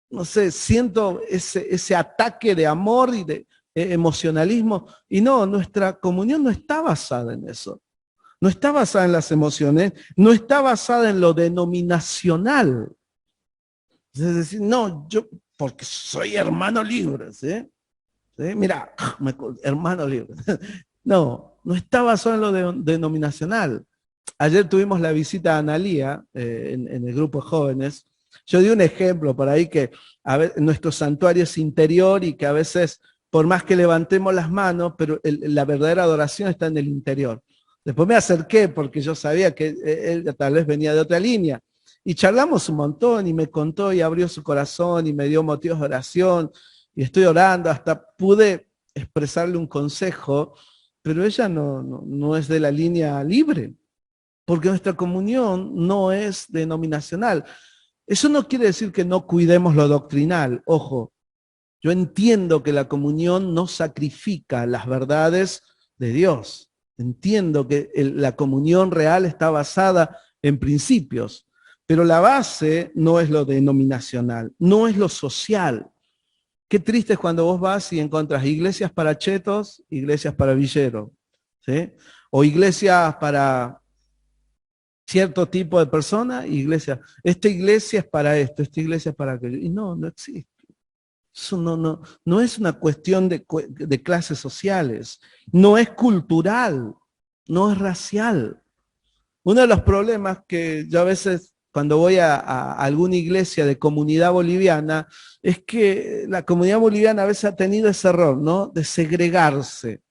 no sé, siento ese ataque de amor y de emocionalismo. Y no, nuestra comunión no está basada en eso. No está basada en las emociones, no está basada en lo denominacional. Es decir, no, yo, porque soy hermano libre, ¿sí? ¿Sí? Mira, hermano libre. No, no está basado en lo denominacional. Ayer tuvimos la visita a Analía en el grupo de jóvenes. Yo di un ejemplo por ahí que nuestro santuario es interior y que a veces, por más que levantemos las manos, pero la verdadera adoración está en el interior. Después me acerqué porque yo sabía que él tal vez venía de otra línea. Y charlamos un montón y me contó y abrió su corazón y me dio motivos de oración. Y estoy orando, hasta pude expresarle un consejo, pero ella no es de la línea libre, porque nuestra comunión no es denominacional. Eso no quiere decir que no cuidemos lo doctrinal, ojo. Yo entiendo que la comunión no sacrifica las verdades de Dios. Entiendo que la comunión real está basada en principios, pero la base no es lo denominacional, no es lo social. Qué triste es cuando vos vas y encontrás iglesias para chetos, iglesias para villeros, ¿sí? O iglesias para cierto tipo de personas, esta iglesia es para esto, esta iglesia es para aquello. Y no existe. Eso no es una cuestión de clases sociales, no es cultural, no es racial. Uno de los problemas que yo a veces cuando voy a alguna iglesia de comunidad boliviana, es que la comunidad boliviana a veces ha tenido ese error, ¿no? De segregarse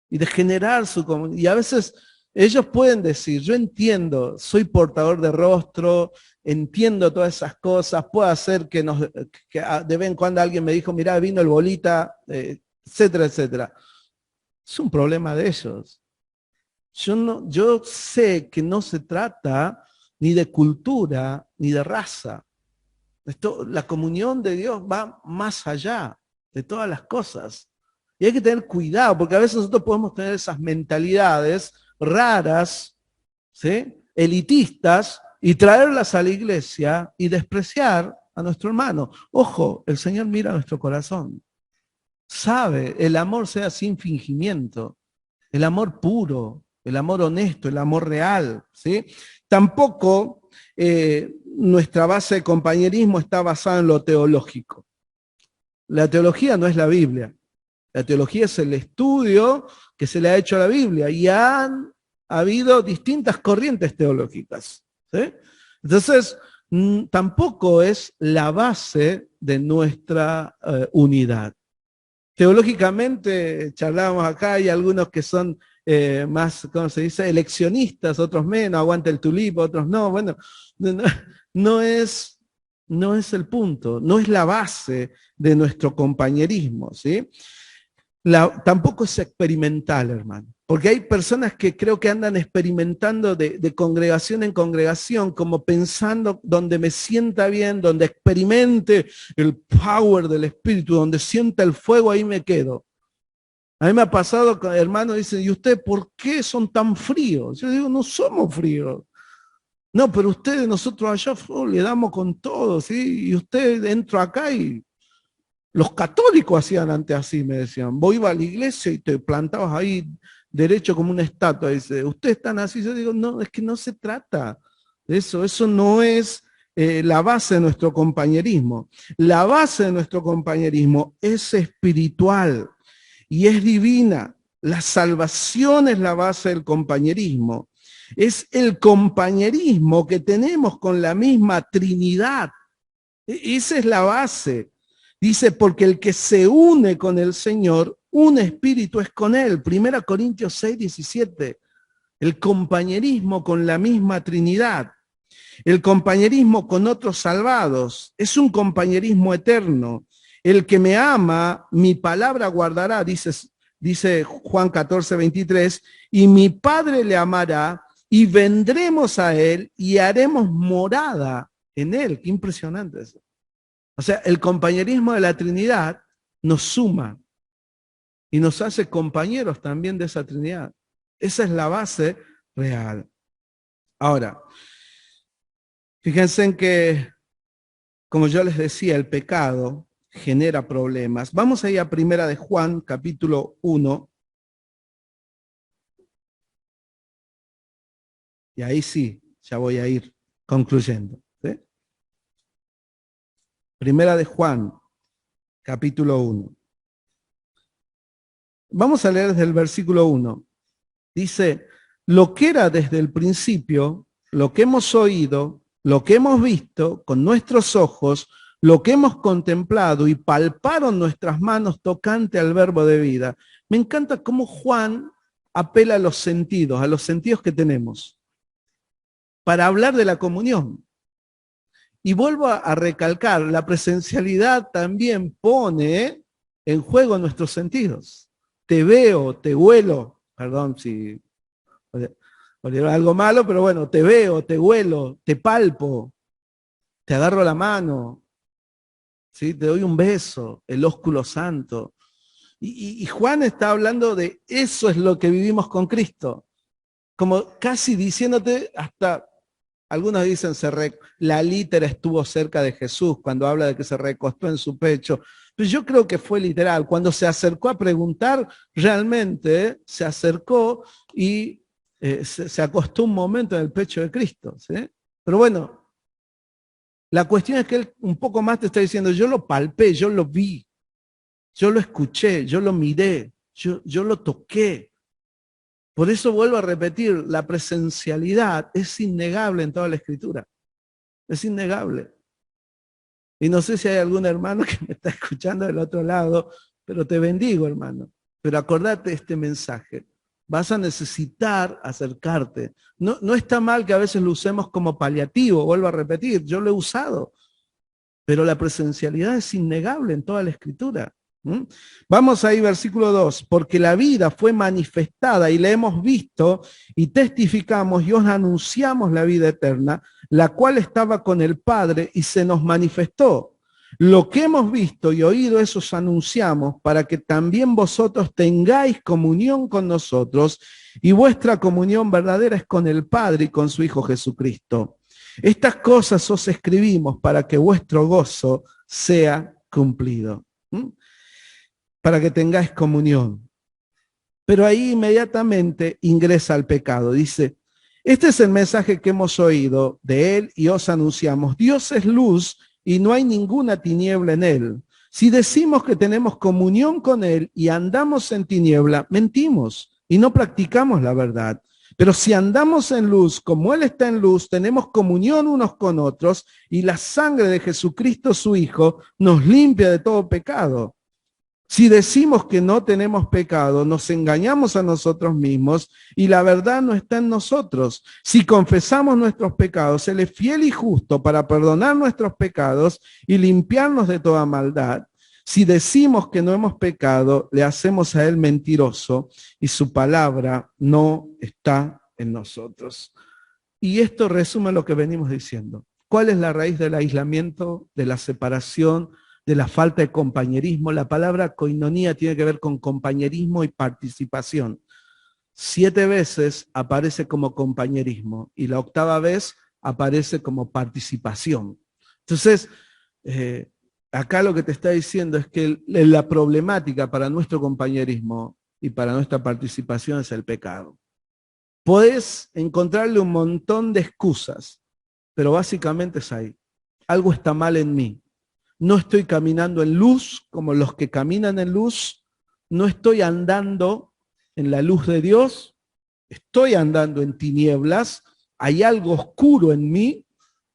y de generar su comunidad. Y a veces ellos pueden decir, yo entiendo, soy portador de rostro, entiendo todas esas cosas, puedo hacer que de vez en cuando alguien me dijo, mirá, vino el bolita, etcétera, etcétera. Es un problema de ellos. Yo sé que no se trata ni de cultura, ni de raza. La comunión de Dios va más allá de todas las cosas. Y hay que tener cuidado, porque a veces nosotros podemos tener esas mentalidades raras, ¿sí? Elitistas, y traerlas a la iglesia y despreciar a nuestro hermano. Ojo, el Señor mira nuestro corazón. Sabe, el amor sea sin fingimiento, el amor puro, el amor honesto, el amor real, ¿sí? Tampoco nuestra base de compañerismo está basada en lo teológico. La teología no es la Biblia. La teología es el estudio que se le ha hecho a la Biblia y ha habido distintas corrientes teológicas, ¿sí? Entonces, tampoco es la base de nuestra unidad. Teológicamente, charlábamos acá, hay algunos que son más, ¿cómo se dice?, eleccionistas, otros menos, aguanta el tulipo, otros no. Bueno, no es el punto, no es la base de nuestro compañerismo, ¿sí? Tampoco es experimental, hermano, porque hay personas que creo que andan experimentando de congregación en congregación, como pensando donde me sienta bien, donde experimente el power del Espíritu, donde sienta el fuego, ahí me quedo. A mí me ha pasado, hermanos, dicen, ¿y usted por qué son tan fríos? Yo digo, no somos fríos. No, pero ustedes, nosotros allá le damos con todo, ¿sí? Y usted entra acá y los católicos hacían antes así, me decían. Vos ibas a la iglesia y te plantabas ahí derecho como una estatua. Dice, ¿ustedes están así? Yo digo, no, es que no se trata de eso. Eso no es la base de nuestro compañerismo. La base de nuestro compañerismo es espiritual y es divina. La salvación es la base del compañerismo. Es el compañerismo que tenemos con la misma Trinidad. Esa es la base. Dice, porque el que se une con el Señor, un espíritu es con él. 1 Corintios 6, 17. El compañerismo con la misma Trinidad. El compañerismo con otros salvados. Es un compañerismo eterno. El que me ama, mi palabra guardará, dice Juan 14, 23, y mi Padre le amará, y vendremos a él y haremos morada en él. Qué impresionante eso. O sea, el compañerismo de la Trinidad nos suma y nos hace compañeros también de esa Trinidad. Esa es la base real. Ahora, fíjense en que, como yo les decía, el pecado genera problemas. Vamos a ir a 1 de Juan, capítulo 1. Y ahí sí, ya voy a ir concluyendo. ¿Sí? 1 de Juan, capítulo 1. Vamos a leer desde el versículo 1. Dice, lo que era desde el principio, lo que hemos oído, lo que hemos visto con nuestros ojos, lo que hemos contemplado y palparon nuestras manos tocante al verbo de vida. Me encanta cómo Juan apela a los sentidos que tenemos, para hablar de la comunión. Y vuelvo a recalcar, la presencialidad también pone en juego nuestros sentidos. Te veo, te huelo, perdón si era algo malo, pero bueno, te veo, te huelo, te palpo, te agarro la mano, ¿sí? Te doy un beso, el ósculo santo. Y Juan está hablando de eso es lo que vivimos con Cristo. Como casi diciéndote, hasta algunos dicen, la lítera estuvo cerca de Jesús cuando habla de que se recostó en su pecho. Pero yo creo que fue literal. Cuando se acercó a preguntar, realmente se acercó y se acostó un momento en el pecho de Cristo. ¿Sí? Pero bueno, la cuestión es que él un poco más te está diciendo, yo lo palpé, yo lo vi, yo lo escuché, yo lo miré, yo lo toqué. Por eso vuelvo a repetir, la presencialidad es innegable en toda la Escritura. Es innegable. Y no sé si hay algún hermano que me está escuchando del otro lado, pero te bendigo, hermano. Pero acordate este mensaje. Vas a necesitar acercarte. No está mal que a veces lo usemos como paliativo, vuelvo a repetir, yo lo he usado. Pero la presencialidad es innegable en toda la Escritura. Vamos ahí, versículo 2, porque la vida fue manifestada y la hemos visto y testificamos y os anunciamos la vida eterna, la cual estaba con el Padre y se nos manifestó. Lo que hemos visto y oído, eso os anunciamos para que también vosotros tengáis comunión con nosotros y vuestra comunión verdadera es con el Padre y con su Hijo Jesucristo. Estas cosas os escribimos para que vuestro gozo sea cumplido. Para que tengáis comunión. Pero ahí inmediatamente ingresa el pecado. Dice, este es el mensaje que hemos oído de él y os anunciamos. Dios es luz y no hay ninguna tiniebla en él. Si decimos que tenemos comunión con él y andamos en tiniebla, mentimos y no practicamos la verdad. Pero si andamos en luz, como él está en luz, tenemos comunión unos con otros y la sangre de Jesucristo, su Hijo, nos limpia de todo pecado. Si decimos que no tenemos pecado, nos engañamos a nosotros mismos y la verdad no está en nosotros. Si confesamos nuestros pecados, Él es fiel y justo para perdonar nuestros pecados y limpiarnos de toda maldad. Si decimos que no hemos pecado, le hacemos a Él mentiroso y su palabra no está en nosotros. Y esto resume lo que venimos diciendo. ¿Cuál es la raíz del aislamiento, de la separación, de la falta de compañerismo? La palabra koinonía tiene que ver con compañerismo y participación. 7 veces aparece como compañerismo y la 8ª vez aparece como participación. Entonces, acá lo que te está diciendo es que la problemática para nuestro compañerismo y para nuestra participación es el pecado. Podés encontrarle un montón de excusas, pero básicamente es ahí. Algo está mal en mí. No estoy caminando en luz como los que caminan en luz. No estoy andando en la luz de Dios. Estoy andando en tinieblas. Hay algo oscuro en mí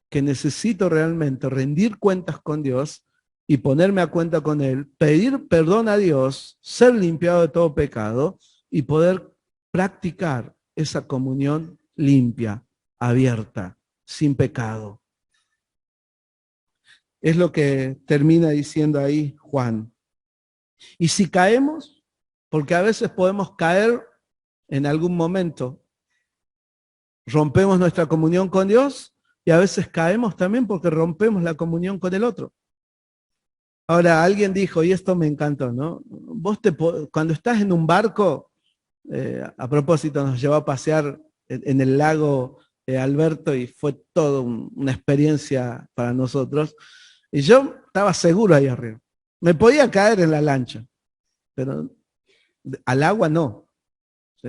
que necesito realmente rendir cuentas con Dios y ponerme a cuenta con Él, pedir perdón a Dios, ser limpiado de todo pecado y poder practicar esa comunión limpia, abierta, sin pecado. Es lo que termina diciendo ahí Juan. Y si caemos, porque a veces podemos caer en algún momento, rompemos nuestra comunión con Dios y a veces caemos también porque rompemos la comunión con el otro. Ahora, alguien dijo, y esto me encantó, ¿no? Cuando estás en un barco, a propósito, nos llevó a pasear en el lago Alberto y fue toda una experiencia para nosotros. Y yo estaba seguro ahí arriba. Me podía caer en la lancha, pero al agua no. ¿Sí?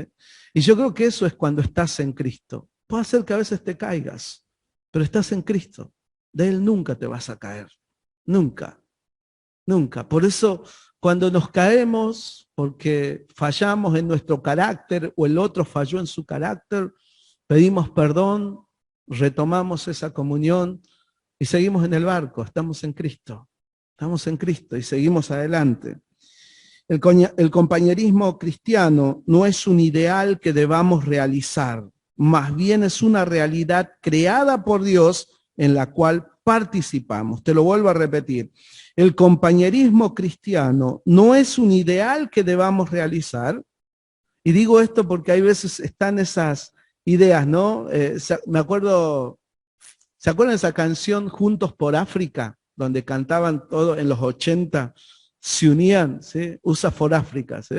Y yo creo que eso es cuando estás en Cristo. Puede ser que a veces te caigas, pero estás en Cristo. De Él nunca te vas a caer. Nunca. Nunca. Por eso, cuando nos caemos, porque fallamos en nuestro carácter o el otro falló en su carácter, pedimos perdón, retomamos esa comunión y seguimos en el barco. Estamos en Cristo. Estamos en Cristo y seguimos adelante. El compañerismo cristiano no es un ideal que debamos realizar, más bien es una realidad creada por Dios en la cual participamos. Te lo vuelvo a repetir. El compañerismo cristiano no es un ideal que debamos realizar. Y digo esto porque hay veces están esas ideas, ¿no? Me acuerdo, ¿se acuerdan de esa canción Juntos por África? Donde cantaban todo en los 80, se unían, ¿sí? USA for Africa, ¿sí?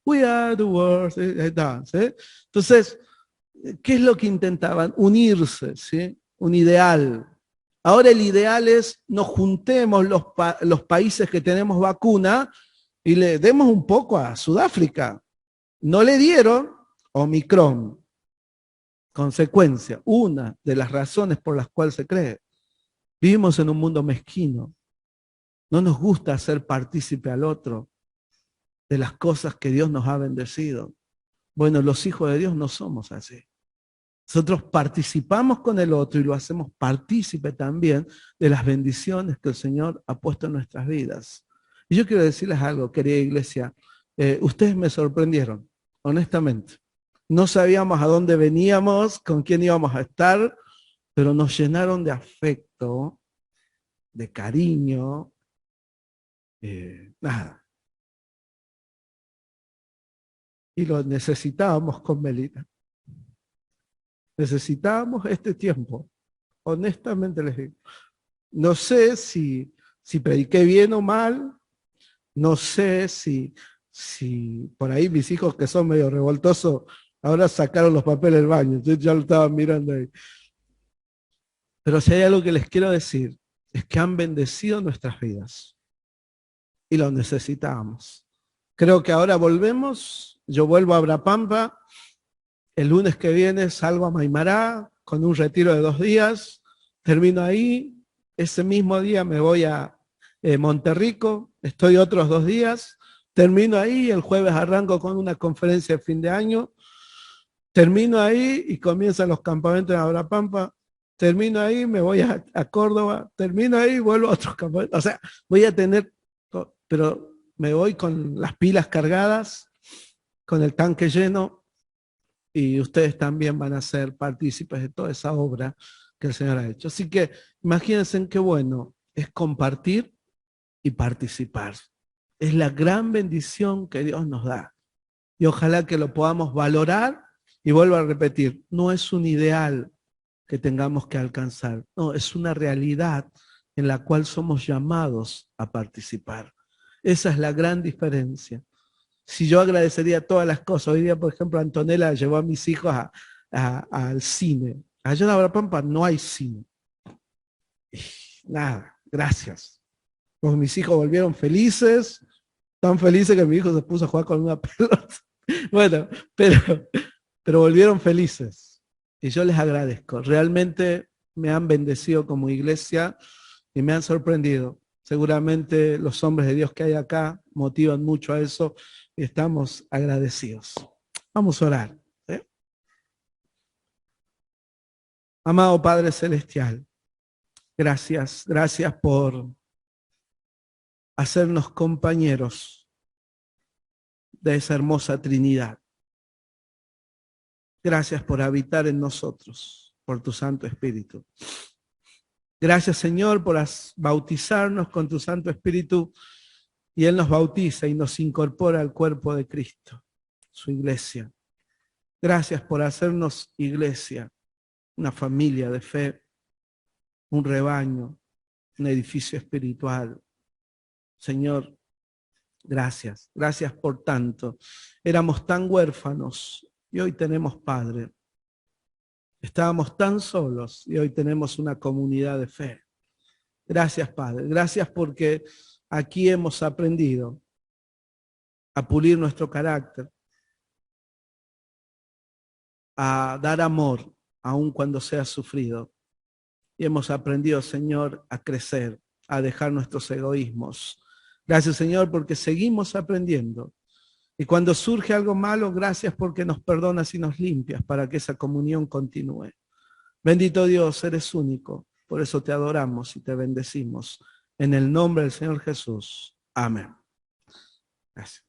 We are the world, ¿sí? Ahí está, ¿sí? Entonces, ¿qué es lo que intentaban? Unirse, ¿sí? Un ideal. Ahora el ideal es nos juntemos los países que tenemos vacuna y le demos un poco a Sudáfrica. No le dieron Omicron. Consecuencia, una de las razones por las cuales se cree. Vivimos en un mundo mezquino. No nos gusta hacer partícipe al otro de las cosas que Dios nos ha bendecido. Bueno, los hijos de Dios no somos así. Nosotros participamos con el otro y lo hacemos partícipe también de las bendiciones que el Señor ha puesto en nuestras vidas. Y yo quiero decirles algo, querida iglesia. Ustedes me sorprendieron, honestamente. No sabíamos a dónde veníamos, con quién íbamos a estar, pero nos llenaron de afecto, de cariño, nada. Y lo necesitábamos con Melita. Necesitábamos este tiempo. Honestamente les digo. No sé si prediqué bien o mal. No sé si por ahí mis hijos que son medio revoltosos ahora sacaron los papeles del baño. Entonces ya lo estaban mirando ahí. Pero si hay algo que les quiero decir, es que han bendecido nuestras vidas. Y lo necesitábamos. Creo que ahora volvemos. Yo vuelvo a Abrapampa. El lunes que viene salgo a Maimará con un retiro de 2 días. Termino ahí. Ese mismo día me voy a Monterrico. Estoy otros 2 días. Termino ahí. El jueves arranco con una conferencia de fin de año. Termino ahí y comienzan los campamentos en Abrapampa. Termino ahí, me voy a Córdoba. Termino ahí, vuelvo a otros campamentos. O sea, voy a tener, pero me voy con las pilas cargadas, con el tanque lleno. Y ustedes también van a ser partícipes de toda esa obra que el Señor ha hecho. Así que imagínense en qué bueno es compartir y participar. Es la gran bendición que Dios nos da. Y ojalá que lo podamos valorar. Y vuelvo a repetir, no es un ideal que tengamos que alcanzar. No, es una realidad en la cual somos llamados a participar. Esa es la gran diferencia. Si yo agradecería todas las cosas, hoy día, por ejemplo, Antonella llevó a mis hijos al cine. Allá en Abrapampa no hay cine. Nada, gracias. Pues mis hijos volvieron felices, Tan felices que mi hijo se puso a jugar con una pelota. Bueno, pero volvieron felices. Y yo les agradezco. Realmente me han bendecido como iglesia y me han sorprendido. Seguramente los hombres de Dios que hay acá motivan mucho a eso y estamos agradecidos. Vamos a orar. Amado Padre Celestial, gracias por hacernos compañeros de esa hermosa Trinidad. Gracias por habitar en nosotros, por tu Santo Espíritu. Gracias, Señor, por bautizarnos con tu Santo Espíritu y Él nos bautiza y nos incorpora al cuerpo de Cristo, su iglesia. Gracias por hacernos iglesia, una familia de fe, un rebaño, un edificio espiritual. Señor, gracias. Gracias por tanto. Éramos tan huérfanos y hoy tenemos Padre. Estábamos tan solos y hoy tenemos una comunidad de fe. Gracias, Padre. Gracias porque aquí hemos aprendido a pulir nuestro carácter, a dar amor aun cuando sea sufrido. Y hemos aprendido, Señor, a crecer, a dejar nuestros egoísmos. Gracias, Señor, porque seguimos aprendiendo. Y cuando surge algo malo, gracias porque nos perdonas y nos limpias para que esa comunión continúe. Bendito Dios, eres único. Por eso te adoramos y te bendecimos. En el nombre del Señor Jesús. Amén. Gracias.